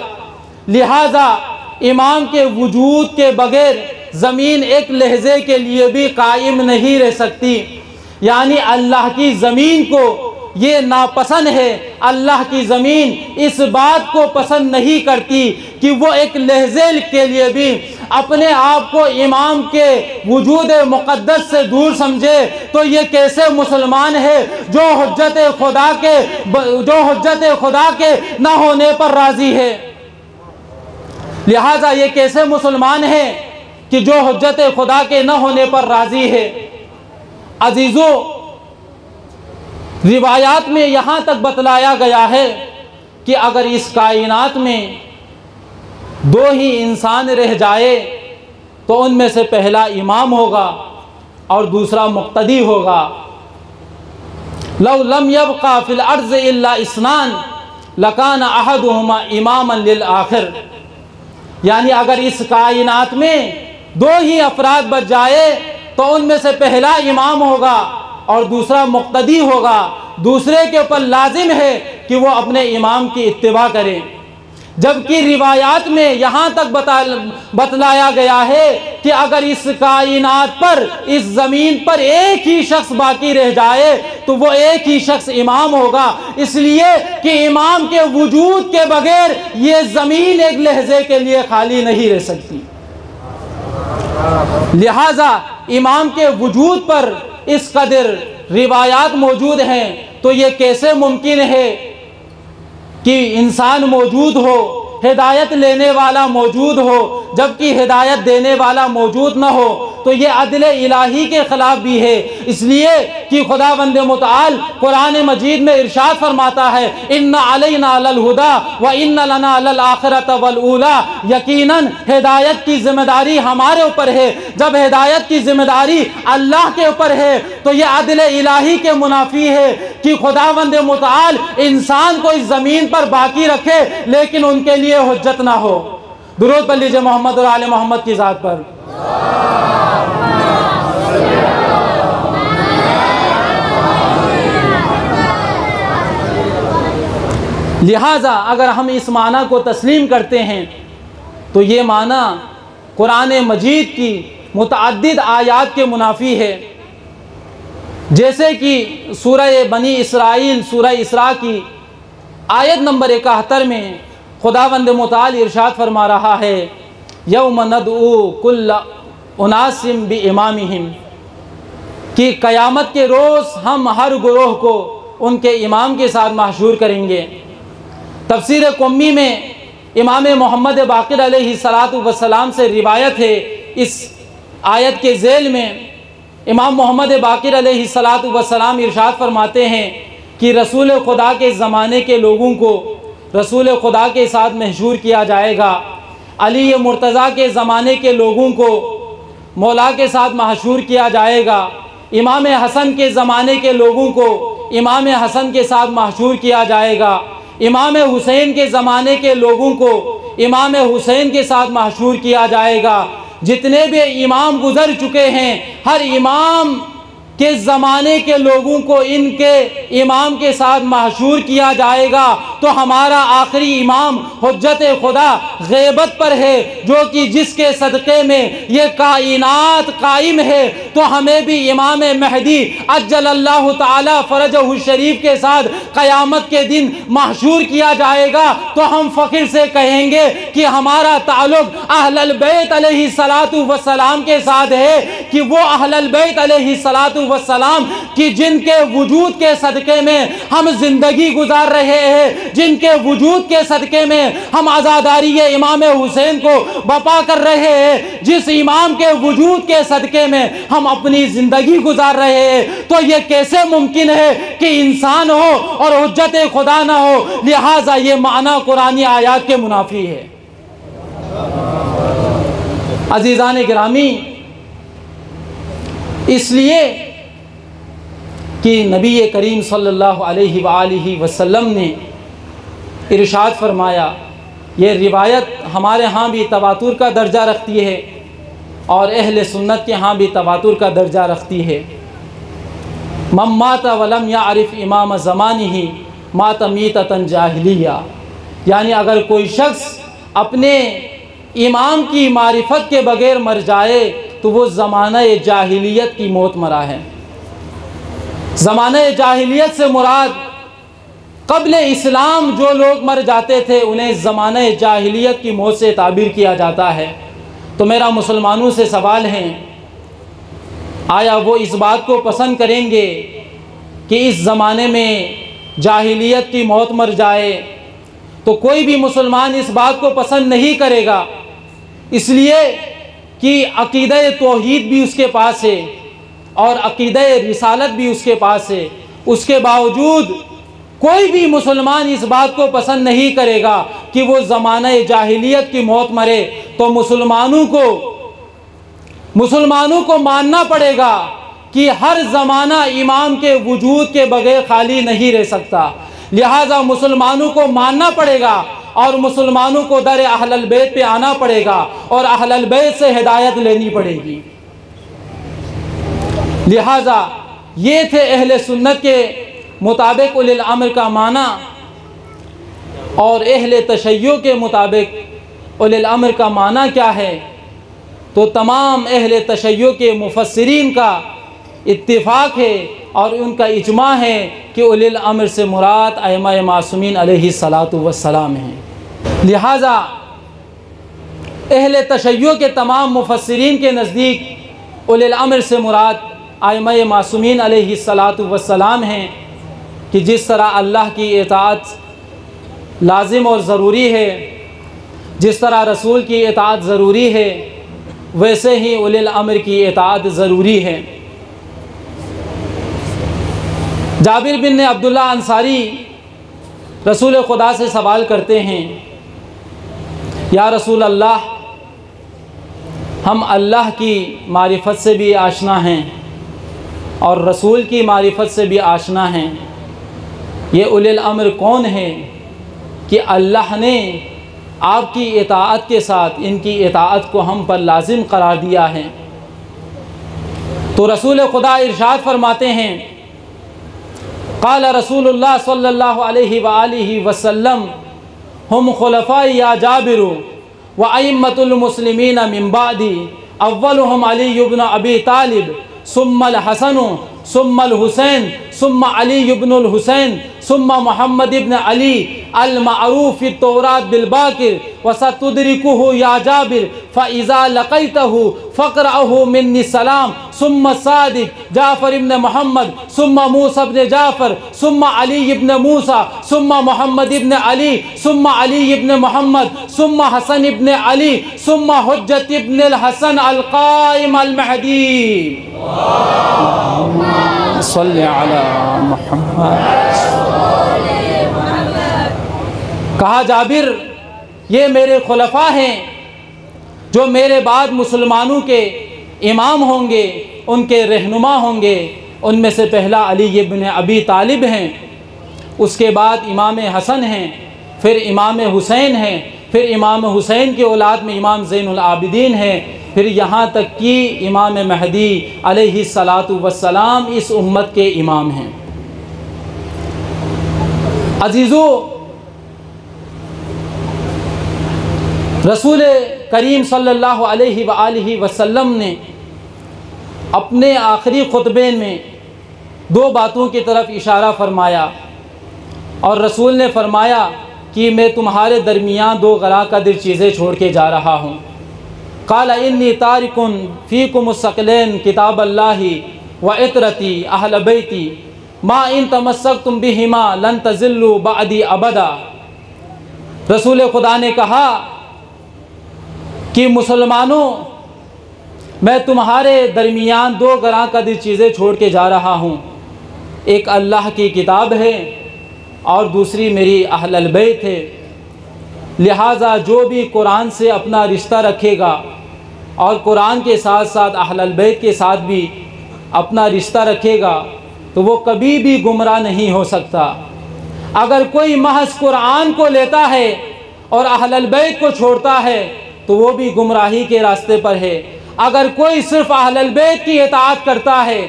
लिहाजा इमाम के वजूद के बग़ैर ज़मीन एक लहज़े के लिए भी कायम नहीं रह सकती। यानी अल्लाह की ज़मीन को ये नापसंद है, अल्लाह की ज़मीन इस बात को पसंद नहीं करती कि वो एक लहज़े के लिए भी अपने आप को इमाम के वजूद मुक़द्दस से दूर समझे। तो ये कैसे मुसलमान है जो हुज्जत खुदा के न होने पर राज़ी है। लिहाजा ये कैसे मुसलमान है कि जो हुज्जत खुदा के न होने पर राज़ी है। अजीज़ों, रिवायात में यहाँ तक बतलाया गया है कि अगर इस कायनात में 2 ही इंसान रह जाए तो उनमें से पहला इमाम होगा और दूसरा मुक्तदी होगा। लौ लम यबका फिल अर्ज़ इल्ला इस्नान लकान अहदुहुमा इमामन लिल आखिर। यानी अगर इस कायनात में 2 ही अफराद बच जाए तो उनमें से पहला इमाम होगा और दूसरा मुक्तदी होगा। दूसरे के ऊपर लाजिम है कि वो अपने इमाम की इत्तिबा करें। जबकि रिवायात में यहाँ तक बतलाया गया है कि अगर इस कायनात पर, इस ज़मीन पर एक ही शख्स बाकी रह जाए तो वो एक ही शख्स इमाम होगा, इसलिए कि इमाम के वजूद के बगैर ये ज़मीन एक लहज़े के लिए खाली नहीं रह सकती। लिहाजा इमाम के वजूद पर इस कदर रिवायात मौजूद हैं तो ये कैसे मुमकिन है कि इंसान मौजूद हो, हिदायत लेने वाला मौजूद हो, जबकि हिदायत देने वाला मौजूद न हो। तो ये अदल इलाही के ख़िलाफ़ भी है, इसलिए कि खुदावंद मुतआल कुरान मजीद में इरशाद फरमाता है, इन्ना अलैना लल हुदा व इन्ना लना लल आखिरत वल ऊला। यकीनन हिदायत की ज़िम्मेदारी हमारे ऊपर है। जब हिदायत की ज़िम्मेदारी अल्लाह के ऊपर है तो ये अदल इलाही के मुनाफी है कि खुदावंद मुतआल इंसान को इस ज़मीन पर बाकी रखे लेकिन उनके लिए हुज्जत ना हो। दुरूद पढ़ लीजिए मोहम्मद और आले मोहम्मद की ज़ात पर। लिहाजा अगर हम इस माना को तस्लीम करते हैं तो ये माना कुरान मजीद की मुतअद्दिद आयात के मुनाफी है। जैसे कि सूरह बनी इसराइल सूरह इसरा की आयत नंबर 71 में खुदावंद मुताल इरशाद फरमा रहा है, यौम नदउ कुल्ल उनासिम बि इमामिहिम, कि क़यामत के रोज़ हम हर गुरोह को उनके इमाम के साथ महशूर करेंगे। तफसीर क़ुम्मी में इमाम मोहम्मद बाक़िर अलैहिस्सलातु वस्सलाम से रिवायत है, इस आयत के ज़ेल में इमाम मोहम्मद बाक़िर अलैहिस्सलातु वस्सलाम इरशाद फरमाते हैं कि रसूल खुदा के ज़माने के लोगों को रसूल खुदा के साथ महशूर किया जाएगा, अली मुर्तज़ा के ज़माने के लोगों को मौला के साथ महशूर किया जाएगा, इमाम हसन के ज़माने के लोगों को इमाम हसन के साथ महशूर किया जाएगा, इमाम हुसैन के ज़माने के लोगों को इमाम हुसैन के साथ महशूर किया जाएगा। जितने भी इमाम गुज़र चुके हैं हर इमाम के ज़माने के लोगों को इनके इमाम के साथ महशूर किया जाएगा। तो हमारा आखिरी इमाम हुज्जत खुदा ग़ैबत पर है, जो कि जिसके सदक़े में ये कायनात कायम है, तो हमें भी इमाम महदी अज्जलल्लाहु ताला फ़रजहु शरीफ के साथ क़यामत के दिन महशूर किया जाएगा। तो हम फ़ख्र से कहेंगे कि हमारा ताल्लुक़ अहलुल बैत अलैहिस्सलातु वस्सलाम के साथ है, कि वो अहलुल बैत अलैहिस्सलातु वस्सलाम कि जिनके वजूद के सदक़े में हम ज़िंदगी गुजार रहे हैं, जिनके वजूद के सदक़े में हम आज़ादारी इमाम हुसैन को बपा कर रहे हैं, जिस इमाम के वजूद के सदक़े में हम अपनी ज़िंदगी गुजार रहे हैं, तो ये कैसे मुमकिन है कि इंसान हो और हुज्जत खुदा ना हो। लिहाजा ये माना कुरानी आयात के मुनाफी है। अज़ीज़ान गिरामी, इसलिए कि नबी करीम सल्लल्लाहु अलैहि वसल्लम ने इरशाद फरमाया, ये रिवायत हमारे यहाँ भी तवातुर का दर्जा रखती है और अहले सुन्नत के यहाँ भी तवातुर का दर्जा रखती है। मम माता वलम यारिफ इमाम ज़मानिही माता मीततन जाहिलिया, यानी अगर कोई शख्स अपने इमाम की मारिफत के बगैर मर जाए तो वो ज़माना जाहिलियत की मौत मरा है। ज़माना जाहिलियत से मुराद क़ब्ल इस्लाम जो लोग मर जाते थे उन्हें ज़माना जाहिलियत की मौत से ताबीर किया जाता है। तो मेरा मुसलमानों से सवाल है, आया वो इस बात को पसंद करेंगे कि इस ज़माने में जाहिलियत की मौत मर जाए? तो कोई भी मुसलमान इस बात को पसंद नहीं करेगा, इसलिए कि अक़ीदा तौहीद भी उसके पास है और अक़ीदा रिसालत भी उसके पास है। उसके बावजूद कोई भी मुसलमान इस बात को पसंद नहीं करेगा कि वो ज़माना जाहिलियत की मौत मरे। तो मुसलमानों को मानना पड़ेगा कि हर ज़माना इमाम के वजूद के बगैर खाली नहीं रह सकता। लिहाजा मुसलमानों को मानना पड़ेगा और मुसलमानों को दर अहलुल बैत पे आना पड़ेगा और अहलुल बैत से हिदायत लेनी पड़ेगी। लिहाजा ये थे अहले सुन्नत के मुताबिक उलिल अम्र का माना, और अहले तशय्युअ के मुताबिक उलिल अम्र का माना क्या है? तो तमाम अहले तशय्युअ के मुफस्सिरीन का इत्तिफाक है और उनका इजमा है कि उलिल अम्र से मुराद अइम्मा मासूमीन अलैहिस्सलातु वस्सलाम हैं। लिहाजा अहले तशय्युअ के तमाम मुफस्सिरीन के नज़दीक उलिल अम्र से मुराद अइम्मा मासूमीन अलैहिस्सलातु वस्सलाम हैं, कि जिस तरह अल्लाह की इताअत लाजिम और ज़रूरी है, जिस तरह रसूल की इताअत ज़रूरी है, वैसे ही उलिल अम्र की इताअत ज़रूरी है। जाबिर बिन अब्दुल्ला अंसारी रसूल खुदा से सवाल करते हैं, या रसूल अल्लाह, हम अल्लाह की मारिफत से भी आशना हैं और रसूल की मारिफत से भी आशना हैं, ये उलिल अम्र कौन है कि अल्लाह ने आपकी इताअत के साथ इनकी इताअत को हम पर लाजिम करार दिया है? तो रसूल खुदा इरशाद फरमाते हैं, क़ाल रसूलुल्लाह सल्लल्लाहु अलैहि वसल्लम हम खुलफ़ाई या जाबिरु व अइम्मतुल मुस्लिमीन मिन बादी अव्वलुहुम अली इब्न अबी तालिब सुम्मल हसनु सुम्मल हुसैन सुम्मा अली इब्नुल हुसैन सुम्मा मोहम्मद इब्न अली अल मअरूफ तौरात बिल बाकिर व सतुदरिकुहु या जाबिर फ़इज़ा लक़ैतहु फ़क़रअहु मिन्नी सलाम सुम्मा सादिक जाफ़र इब्न मोहम्मद सुम्मा मूसा इब्न जाफ़र सुम्मा अली इब्न मूसा सुम्मा मोहम्मद इब्न अली सुम्मा अली इब्न मोहम्मद सुम्मा हसन इब्न अली सुम्मा हुज्जत इब्न अल हसन अल क़ाइम अल महदी सल्लि अला मुहम्मद। कहा जाबिर ये मेरे खुलफा हैं जो मेरे बाद मुसलमानों के इमाम होंगे, उनके रहनुमा होंगे। उनमें से पहला अली इब्न अबी तालिब हैं, उसके बाद इमाम हसन हैं, फिर इमाम हुसैन हैं, फिर इमाम हुसैन के औलाद में इमाम ज़ैनुल आबिदीन हैं, फिर यहाँ तक कि इमाम महदी अलैहिस्सलातु वस्सलाम इस उम्मत के इमाम हैं। अजीज़ो, रसूल करीम सल्लल्लाहु अलैहि वसल्लम ने अपने आखिरी खुतबे में दो बातों की तरफ इशारा फरमाया और रसूल ने फरमाया कि मैं तुम्हारे दरमियान दो गला कदर चीज़ें छोड़ के जा रहा हूँ। क़ाला इन्नी तारिकुन फ़ीकुमुस्सक़लैन किताबल्लाहि व इतरती अहल बैती मा इन तमस्सकतुम बिहिमा लन तज़िल्लु बअदी अबदा। रसूल खुदा ने कहा कि मुसलमानों, मैं तुम्हारे दरमियान दो गला कदर चीज़ें छोड़ के जा रहा हूँ। एक अल्लाह की किताब है और दूसरी मेरी अहल बैत है। लिहाजा जो भी कुरान से अपना रिश्ता रखेगा और कुरान के साथ साथ अहल बैत के साथ भी अपना रिश्ता रखेगा तो वो कभी भी गुमराह नहीं हो सकता। अगर कोई महज कुरान को लेता है और अहल बैत को छोड़ता है तो वो भी गुमराही के रास्ते पर है। अगर कोई सिर्फ अहल बैत की इताअत करता है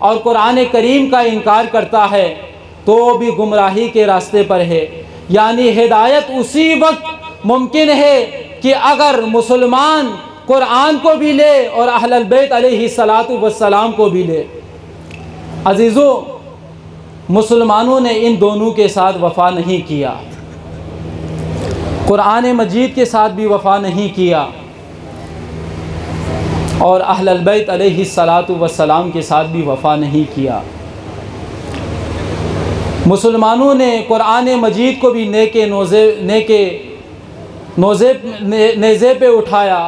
और कुरान करीम का इनकार करता है तो वो भी गुमराही के रास्ते पर है। यानी हिदायत उसी वक्त मुमकिन है कि अगर मुसलमान कुरान को भी ले और अहल बैत अलैहिस्सलातु वस्सलाम को भी ले। अजीज़ों, मुसलमानों ने इन दोनों के साथ वफ़ा नहीं किया, कुरान मजीद के साथ भी वफ़ा नहीं किया और अहल बैत अलैहिस्सलातु वस्सलाम के साथ भी वफ़ा नहीं किया। मुसलमानों ने कुरान मजीद को भी नेज़े पे उठाया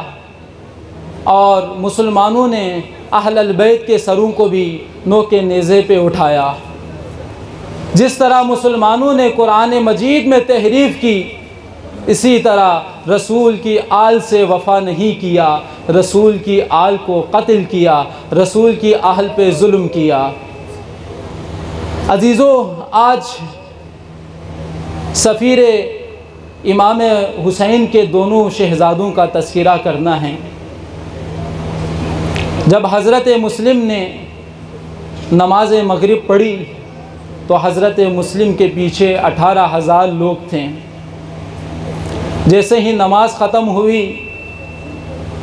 और मुसलमानों ने अहल बैत के सरों को भी नोके नेज़े पे उठाया। जिस तरह मुसलमानों ने कुरान मजीद में तहरीफ़ की, इसी तरह रसूल की आल से वफ़ा नहीं किया, रसूल की आल को कत्ल किया, रसूल की आहल पे जुल्म किया। अजीज़ों, आज सफ़ीर इमाम हुसैन के दोनों शहज़ादों का तज़किरा करना है। जब हज़रत मुस्लिम ने नमाज मगरिब पढ़ी तो हज़रत मुस्लिम के पीछे 18,000 लोग थे। जैसे ही नमाज ख़त्म हुई,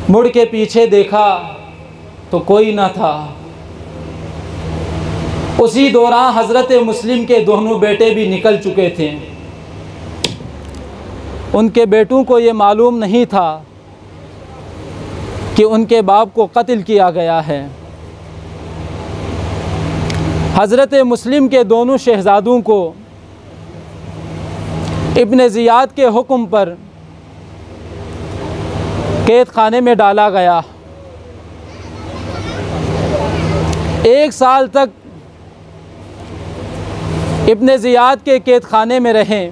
मुड़ के पीछे देखा तो कोई न था। उसी दौरान हज़रत मुस्लिम के दोनों बेटे भी निकल चुके थे। उनके बेटों को ये मालूम नहीं था कि उनके बाप को कत्ल किया गया है। हज़रत मुस्लिम के दोनों शहज़ादों को इब्न ज़ियाद के हुक्म पर कैद खाने में डाला गया। 1 साल तक इब्न ज़ियाद के कैद खाने में रहें।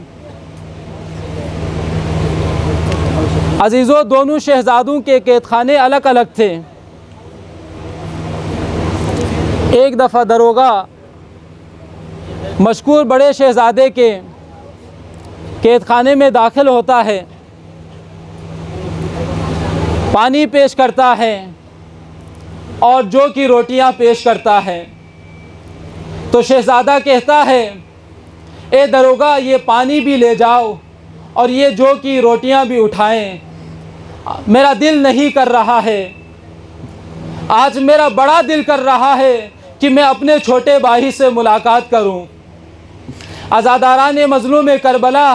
अजीज़ों, दोनों शहज़ादों के कैद खाने अलग अलग थे। एक दफ़ा दरोगा मशकूर बड़े शहज़ादे के कैद खाने में दाखिल होता है, पानी पेश करता है और जौ की रोटियां पेश करता है। तो शहज़ादा कहता है, ए दरोगा, ये पानी भी ले जाओ और ये जौ की रोटियां भी उठाएं। मेरा दिल नहीं कर रहा है, आज मेरा बड़ा दिल कर रहा है कि मैं अपने छोटे भाई से मुलाकात करूं। आज़ादारान मज़लूम करबला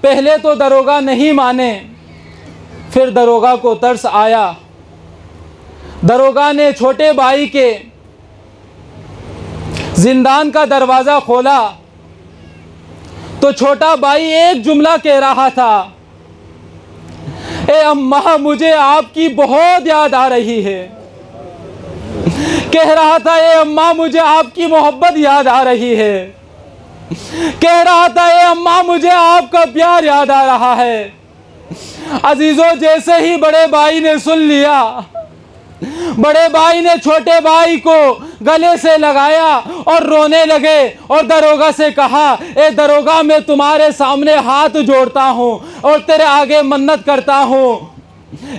पहले तो दरोगा नहीं माने, फिर दरोगा को तरस आया। दरोगा ने छोटे भाई के जिंदान का दरवाज़ा खोला तो छोटा भाई एक जुमला कह रहा था, ए अम्मा, मुझे आपकी बहुत याद आ रही है। कह रहा था, ए अम्मा, मुझे आपकी मोहब्बत याद आ रही है। कह रहा था, ए अम्मा, मुझे आपका प्यार याद आ रहा है। अजीजों, जैसे ही बड़े भाई ने सुन लिया, बड़े भाई ने छोटे भाई को गले से लगाया और रोने लगे और दरोगा से कहा, ए दरोगा, मैं तुम्हारे सामने हाथ जोड़ता हूँ और तेरे आगे मन्नत करता हूँ,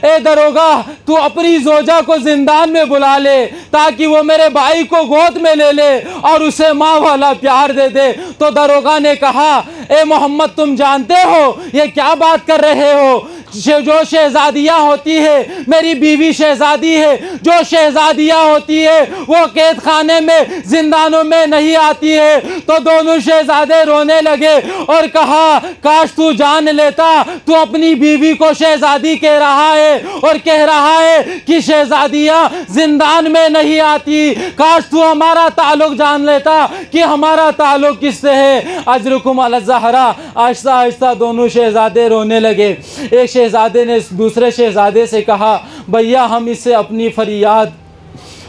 ए दरोगा, तू अपनी जोजा को जिंदान में बुला ले ताकि वो मेरे भाई को गोद में ले ले और उसे माँ वाला प्यार दे दे। तो दरोगा ने कहा, ए मोहम्मद, तुम जानते हो ये क्या बात कर रहे हो? जो शहजादियाँ होती है, मेरी बीवी शहजादी है, जो शहजादियाँ होती है वो कैद खाने में, जिंदानों में नहीं आती है। तो दोनों शहजादे रोने लगे और कहा, काश तू जान लेता, तू अपनी बीवी को शहजादी कह रहा है और कह रहा है कि शहजादियाँ जिंदान में नहीं आती। काश तू हमारा ताल्लुक जान लेता कि हमारा ताल्लुक किससे है। अजरुकुम अला ज़हरा। आहिस्ता आहिस्ता दोनों शहजादे रोने लगे। एक शहजादे ने दूसरे शहजादे से कहा, भैया, हम इससे अपनी फरियाद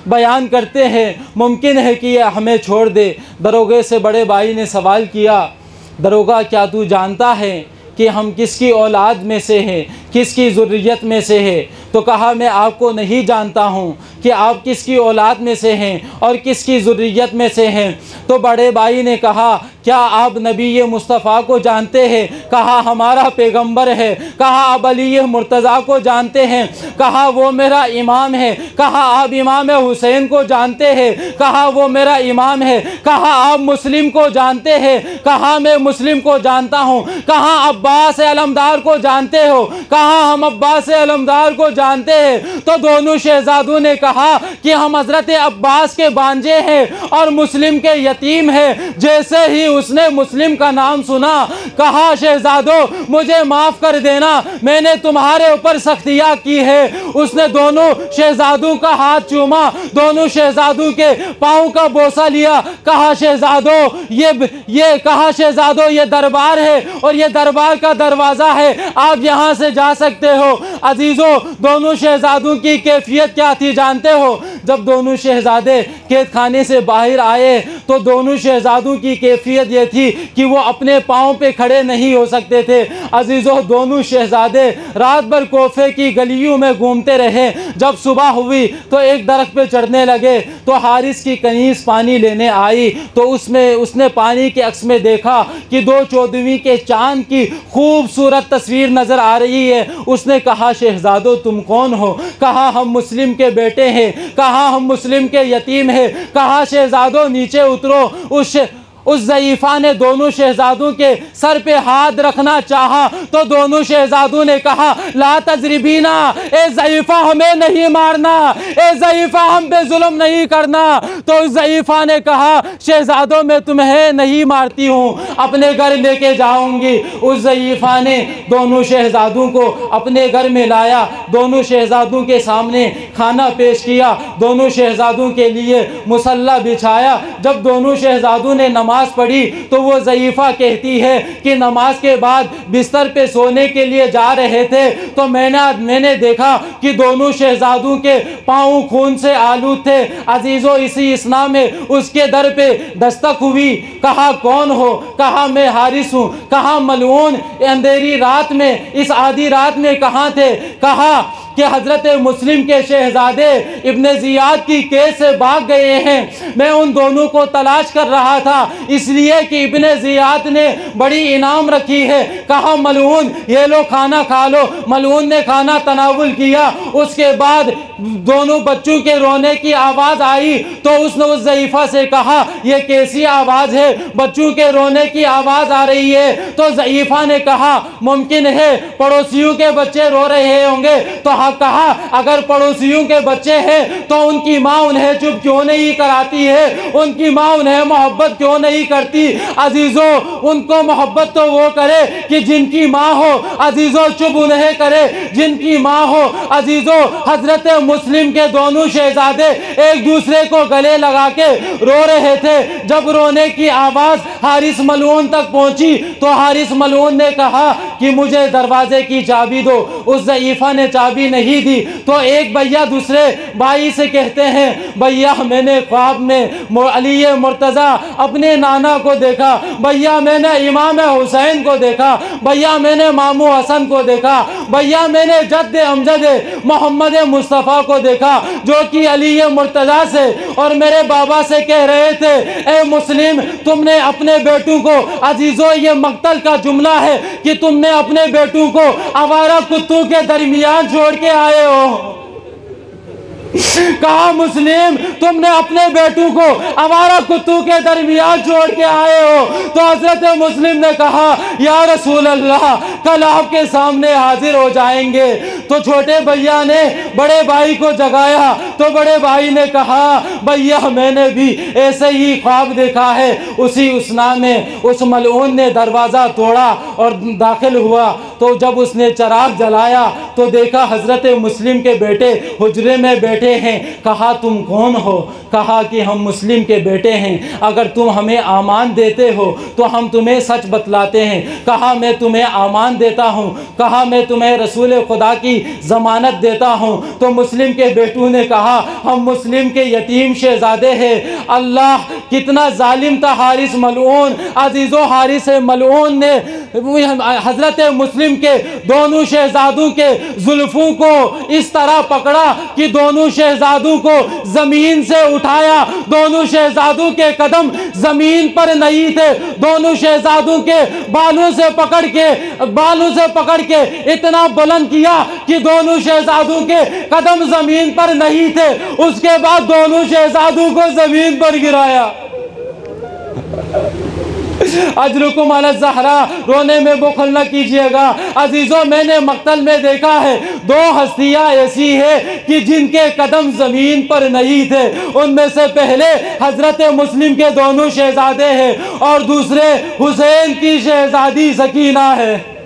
बयान करते हैं, मुमकिन है कि यह हमें छोड़ दे। दरोगे से बड़े भाई ने सवाल किया, दरोगा, क्या तू जानता है कि हम किसकी औलाद में से हैं, किसकी ज़ुर्रियत में से है? तो कहा, मैं आपको नहीं जानता हूँ कि आप किसकी औलाद में से हैं और किसकी ज़ुर्रियत में से हैं। तो बड़े भाई ने कहा, क्या आप नबी मुस्तफ़ा को जानते हैं? कहा, हमारा पैगंबर है। कहा, आप अली मुर्तज़ा को जानते हैं? कहा, वो मेरा इमाम है। कहा, आप इमाम हुसैन को जानते हैं? कहा, वो मेरा इमाम है। कहा, आप मुस्लिम को जानते हैं? कहा, मैं मुस्लिम को जानता हूँ। कहा, अब्बास अलमदार को जानते हो? कहा, हम अब्बास अलमदार को जानते हैं। तो दोनों शहजादों ने कहा कि हम हजरत अब्बास के भांजे हैं और मुस्लिम के यतीम हैं। जैसे ही उसने मुस्लिम का नाम सुना, कहा, शहजादों, मुझे माफ कर देना, मैंने तुम्हारे ऊपर सख्तियां की है। उसने दोनों शहजादों का हाथ चूमा, दोनों शहजादों के पांव का बोसा लिया। कहा, शहजादों, ये दरबार है और ये दरबार का दरवाजा है, आप यहां से जा सकते हो। अजीजों, दोनों शहजादों की कैफियत क्या थी जानते हो? जब दोनों शहजादे कैद खाने से बाहर आए तो दोनों शहजादों की कैफियत ये थी कि वो अपने पाँव पे खड़े नहीं हो सकते थे। अजीजों, दोनों शहजादे रात भर कोफे की गलियों में घूमते रहे। जब सुबह हुई तो एक दरख्त पे चढ़ने लगे तो हारिस की कनीज पानी लेने आई तो उसने पानी के अक्स में देखा कि 2/14 के चांद की खूबसूरत तस्वीर नजर आ रही है। उसने कहा, शहजादों, तुम कौन हो? कहा, हम मुस्लिम के बेटे हैं। कहा, हम मुस्लिम के यतीम हैं। कहा, शहजादों, नीचे उतरो। उस ज़ईफ़ा ने दोनों शहजादों के सर पे हाथ रखना चाहा तो दोनों शहजादों ने कहा, ला तजरिबीना, ए ज़ईफ़ा, हमें नहीं मारना, ए ज़ईफ़ा, हम पे जुल्म नहीं करना। तो उस ज़ईफ़ा ने कहा, शहजादों, मैं तुम्हें नहीं मारती हूँ, अपने घर लेके जाऊंगी। उस ज़ईफ़ा ने दोनों शहजादों को अपने घर में लाया, दोनों शहजादों के सामने खाना पेश किया, दोनों शहजादों के लिए मुसल्ला बिछाया। जब दोनों शहजादों ने नमाज पढ़ी तो वो ज़ईफ़ा कहती है कि नमाज के बाद बिस्तर पे सोने के लिए जा रहे थे तो मैंने देखा कि दोनों शहजादों के पाँव खून से आलूद थे। अजीज़ों, इसी इसना में उसके दर पे दस्तक हुई। कहा, कौन हो? कहा, मैं हारिस हूँ। कहा, मलऊन, अंधेरी रात में, इस आधी रात में कहाँ थे? कहा कि हज़रत मुस्लिम के शहज़ादे इब्ने ज़ियाद की कैद से भाग गए हैं। मैं उन दोनों को तलाश कर रहा था, इसलिए कि इब्ने ज़ियाद ने बड़ी इनाम रखी है। कहा मलऊन ये लो खाना खा लो। मलऊन ने खाना तनावुल किया। उसके बाद दोनों बच्चों के रोने की आवाज़ आई तो उसने उस ज़ईफ़ा से कहा यह कैसी आवाज़ है, बच्चों के रोने की आवाज़ आ रही है। तो ज़ईफ़ा ने कहा मुमकिन है पड़ोसियों के बच्चे रो रहे होंगे। तो कहा अगर पड़ोसियों के बच्चे हैं तो उनकी माँ उन्हें चुप क्यों नहीं कराती है, उनकी माँ उन्हें मोहब्बत क्यों नहीं करती। अजीज़ों उनको मोहब्बत तो वो करे कि जिनकी माँ हो, अजीज़ों चुप उन्हें करे जिनकी माँ हो। अजीज़ों हज़रत मुस्लिम के दोनों शहज़ादे एक दूसरे को गले लगा के रो रहे थे। जब रोने की आवाज़ हारिस मलऊन तक पहुंची तो हारिस मलऊन ने कहा कि मुझे दरवाजे की चाबी दो। उस ज़ईफ़ा ने चाबी नहीं दी तो एक भैया दूसरे भाई से कहते हैं भैया मैंने ख्वाब में अली मुर्तज़ा अपने नाना को देखा, भैया मैंने इमाम हुसैन को देखा, भैया मैंने मामू हसन को देखा, भैया मैंने जद्द अमजद मोहम्मद मुस्तफ़ा को देखा जो कि अली मुर्तज़ा से और मेरे बाबा से कह रहे थे ए मुस्लिम तुमने अपने बेटों को, अजीज़ों ये मक्तल का जुमला है कि तुमने अपने बेटों को आवारा कुत्तों के दरमियान छोड़ के आए हो। कहा मुस्लिम तुमने अपने बेटों को आवारा कुत्तों के दरमियान छोड़ के आए हो। तो हज़रत मुस्लिम ने कहा या रसूल अल्लाह कल आपके सामने हाजिर हो जाएंगे। तो छोटे भैया ने बड़े भाई को जगाया तो बड़े भाई ने कहा भैया मैंने भी ऐसे ही ख्वाब देखा है। उसी उसना में उस मलऊन ने दरवाज़ा तोड़ा और दाखिल हुआ। तो जब उसने चराग जलाया तो देखा हज़रत मुस्लिम के बेटे हुजरे में बैठे हैं। कहा तुम कौन हो? कहा कि हम मुस्लिम के बेटे हैं, अगर तुम हमें आमान देते हो तो हम तुम्हें सच बतलाते हैं। कहा मैं तुम्हें आमान देता हूँ, कहा मैं तुम्हें रसूल खुदा की ज़मानत देता हूँ। तो मुस्लिम के बेटों ने कहा हम मुस्लिम के यतीम शहज़ादे हैं। अल्लाह कितना जालिम था हारिस मलऊन। अजीज़ों हारिस मलऊन ने हज़रत मुस्लिम के दोनों शहज़ादों के जुल्फ़ों को इस तरह पकड़ा कि दोनों शहज़ादों को ज़मीन से उठाया। दोनों शहज़ादों के कदम ज़मीन पर नहीं थे। दोनों शहज़ादों के बालों से पकड़ के इतना बुलंद किया कि दोनों शहज़ादों के कदम ज़मीन पर नहीं थे। उसके बाद दोनों शहज़ादों को ज़मीन पर गिराया। अजरुकुम अला ज़हरा, रोने में बुखल न कीजिएगा। अजीज़ों मैंने मक्तल में देखा है दो हस्तियाँ ऐसी है कि जिनके कदम ज़मीन पर नहीं थे। उनमें से पहले हज़रत मुस्लिम के दोनों शहज़ादे हैं और दूसरे हुसैन की शहज़ादी सकीना है।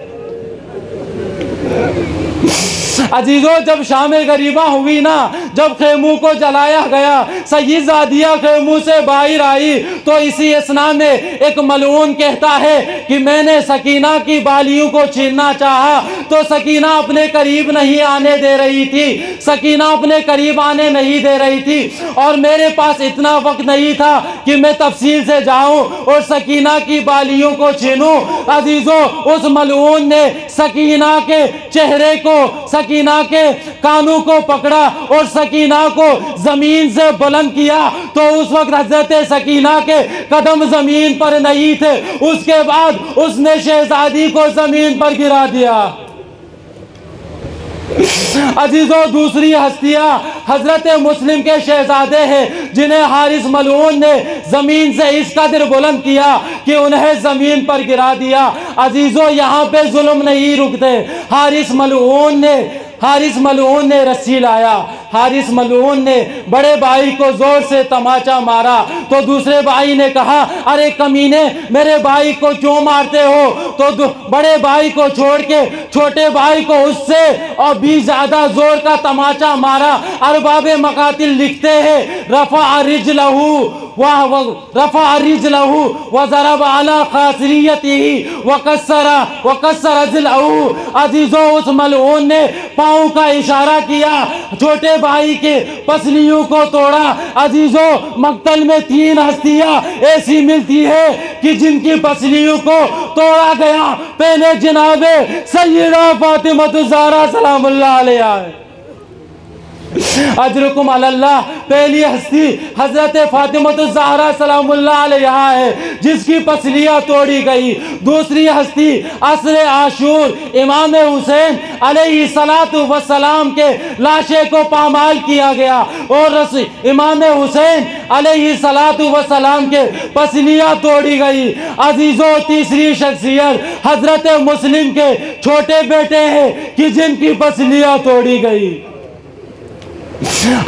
अजीज़ों जब शाम गरीबा हुई ना, जब खेमों को जलाया गया, सय्यद ज़ादिया खेमों से बाहर आई तो इसी असना में एक मलऊन कहता है कि मैंने सकीना की बालियों को छीनना चाहा तो सकीना अपने करीब नहीं आने दे रही थी, सकीना अपने करीब आने नहीं दे रही थी और मेरे पास इतना वक्त नहीं था कि मैं तफसील से जाऊं और सकीना की बालियों को छीनूं। अजीज़ों उस मलऊन ने सकीना के चेहरे को, सकीना के कानों को पकड़ा और सकीना को जमीन से बुलंद किया तो उस वक्त हजरत सकीना के कदम जमीन पर नहीं थे। उसके बाद उसने शहजादी को जमीन पर गिरा दिया। अजीजों दूसरी हस्तियां हजरत मुस्लिम के शहजादे हैं जिन्हें हारिस मलऊन ने जमीन से इस कदर बुलंद किया कि उन्हें जमीन पर गिरा दिया। अजीजों यहाँ पे जुल्म नहीं रुकते। हारिस मलऊन ने रस्सी लाया, हारिस मलऊन ने बड़े भाई को जोर से तमाचा मारा तो दूसरे भाई ने कहा अरे कमीने मेरे भाई को क्यों मारते हो। तो बड़े भाई को छोड़ के छोटे भाई को उससे और भी ज्यादा जोर का तमाचा मारा। अरबाबे मकातिल लिखते हैं रफ़ा रिजलहू व ज़रब अला खासरियतिही व कस्सर जिलहू। अजीजों उस मलऊन ने पाँव का इशारा किया, छोटे भाई के पसलियों को तोड़ा। अजीजों मक्तल में 3 हस्तियां ऐसी मिलती है कि जिनकी पसलियों को तोड़ा गया। पहले जनाबे सय्यदा फातिमा ज़हरा सलामुल्लाह अलैहा, अजरुकुम अलल्लाह। पहली हस्ती हजरत फातिमतुज़ ज़हरा सलामुल्लाह अलैहा है, जिसकी पसलियाँ तोड़ी गई। दूसरी हस्ती असर आशूर इमाम हुसैन अलैहिस्सलातु वस्सलाम के लाशे को पामाल किया गया और इमाम हुसैन अलैहिस्सलातु वस्सलाम के पसलियाँ तोड़ी गई। अजीज़ों, तीसरी शख्सियत हजरत मुस्लिम के छोटे बेटे हैं कि जिनकी पसलियाँ तोड़ी गई।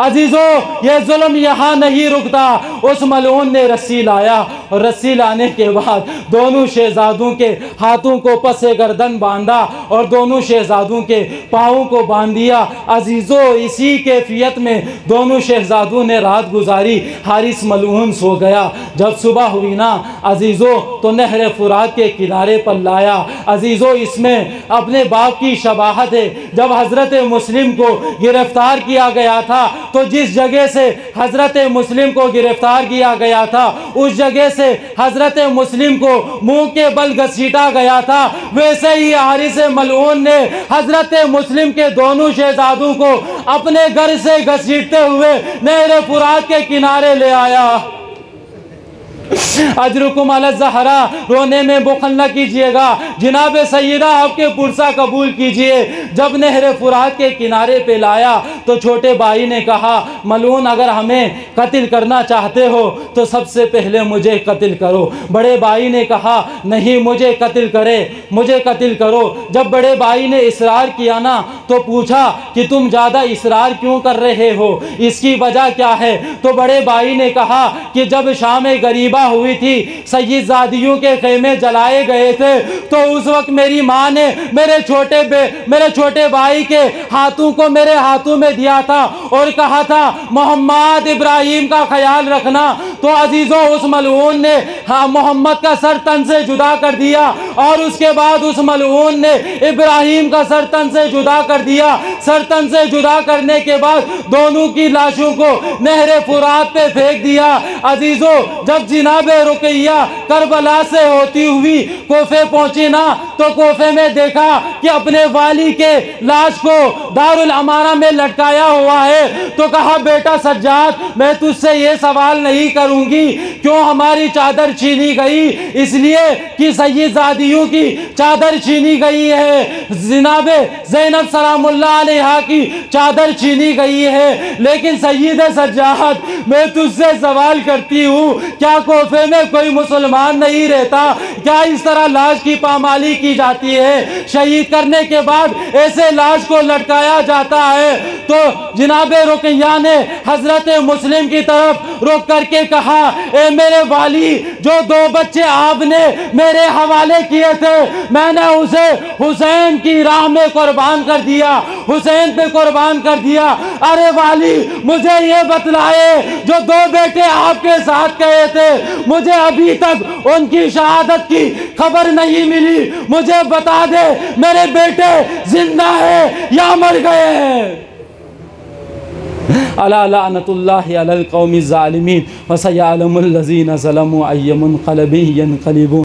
अजीजों, ये जुल्म यहाँ नहीं रुकता। उस मलऊन ने रस्सी लाया और रस्सी लाने के बाद दोनों शहजादों के हाथों को पसे गर्दन बांधा और दोनों शहजादों के पाँवों को बांध दिया। अजीजों, इसी कैफियत में दोनों शहजादों ने रात गुजारी। हारिस मलऊन सो गया। जब सुबह हुई ना अजीजों, तो नहर फुरात के किनारे पर लाया। अजीजों, इसमें अपने बाप की शबाहत है। जब हजरत मुस्लिम को गिरफ्तार किया गया था, तो जिस जगह से हजरत मुस्लिम को गिरफ्तार किया गया था, उस जगह से हजरत मुस्लिम को मुंह के बल घसीटा गया था। वैसे ही हारिस मलऊन ने हजरत मुस्लिम के दोनों शहजादों को अपने घर से घसीटते हुए नहर फुरात के किनारे ले आया। अजरुकुम अला ज़हरा। रोने में बुखल न कीजिएगा। जनाब सैयदा, आपके पुरसा कबूल कीजिए। जब नहर फुरात के किनारे पे लाया तो छोटे भाई ने कहा, मलून, अगर हमें कत्ल करना चाहते हो तो सबसे पहले मुझे कत्ल करो। बड़े भाई ने कहा, नहीं, मुझे कत्ल करे, मुझे कत्ल करो। जब बड़े भाई ने इसरार किया ना, तो पूछा कि तुम ज़्यादा इसरार क्यों कर रहे हो, इसकी वजह क्या है? तो बड़े भाई ने कहा कि जब शाम गरीबा हुई थी, सय्यदजादियों के खेमे जलाए गए थे, तो उस वक्त मेरी माँ ने मेरे छोटे भाई के हाथों को मेरे हाथों में दिया था और कहा था, मोहम्मद इब्राहिम का ख्याल रखना। तो अजीजों, उस मलऊन ने मोहम्मद का सर तन से जुदा कर दिया और उसके बाद उस मलऊन ने इब्राहिम का सर तन से जुदा कर दिया। सर तन से जुदा करने के बाद दोनों की लाशों को नहर फुरात पे फेंक दिया। अजीजों, जब जनाबे रुकैया करबला से होती हुई कोफे पहुंची ना, तो कोफे में देखा कि अपने वाली के लाश को दारुल अमारा में लटकाया हुआ है। तो कहा, बेटा सज्जाद, मैं तुझसे ये सवाल नहीं करूंगी क्यों हमारी चादर छीनी गई, इसलिए कि सय्यदजादियों की चादर छीनी गई है, जनाबे ज़ैनब सलामुल्लाह अलैहा की चादर छीनी गई है। लेकिन सय्यद सज्जाद, मैं तुझसे सवाल करती हूँ, क्या कोफे में कोई मुसलमान नहीं रहता? क्या इस तरह लाश की पामाली की जाती है? शहीद करने के बाद ऐसे लाश को लटकाया जाता है? तो जनाबे रुकैया ने हजरत मुस्लिम की तरफ रुक करके कहा, ए मेरे वाली, जो 2 बच्चे आपने मेरे हवाले किए थे, मैंने उसे हुसैन की राह में कुर्बान कर दिया, हुसैन पे कुर्बान कर दिया। अरे वाली, मुझे ये बतलाए, जो 2 बेटे आपके साथ गए थे, मुझे अभी तक उनकी शहादत की खबर नहीं मिली। मुझे बता दे, मेरे बेटे जिंदा है या मर गए हैं? अला लानतुल्लाहि अलल कौमिज़ ज़ालिमीन व सयअलमुल लज़ीना ज़लमू अय्युमुन क़लबिन यन्क़लिबून।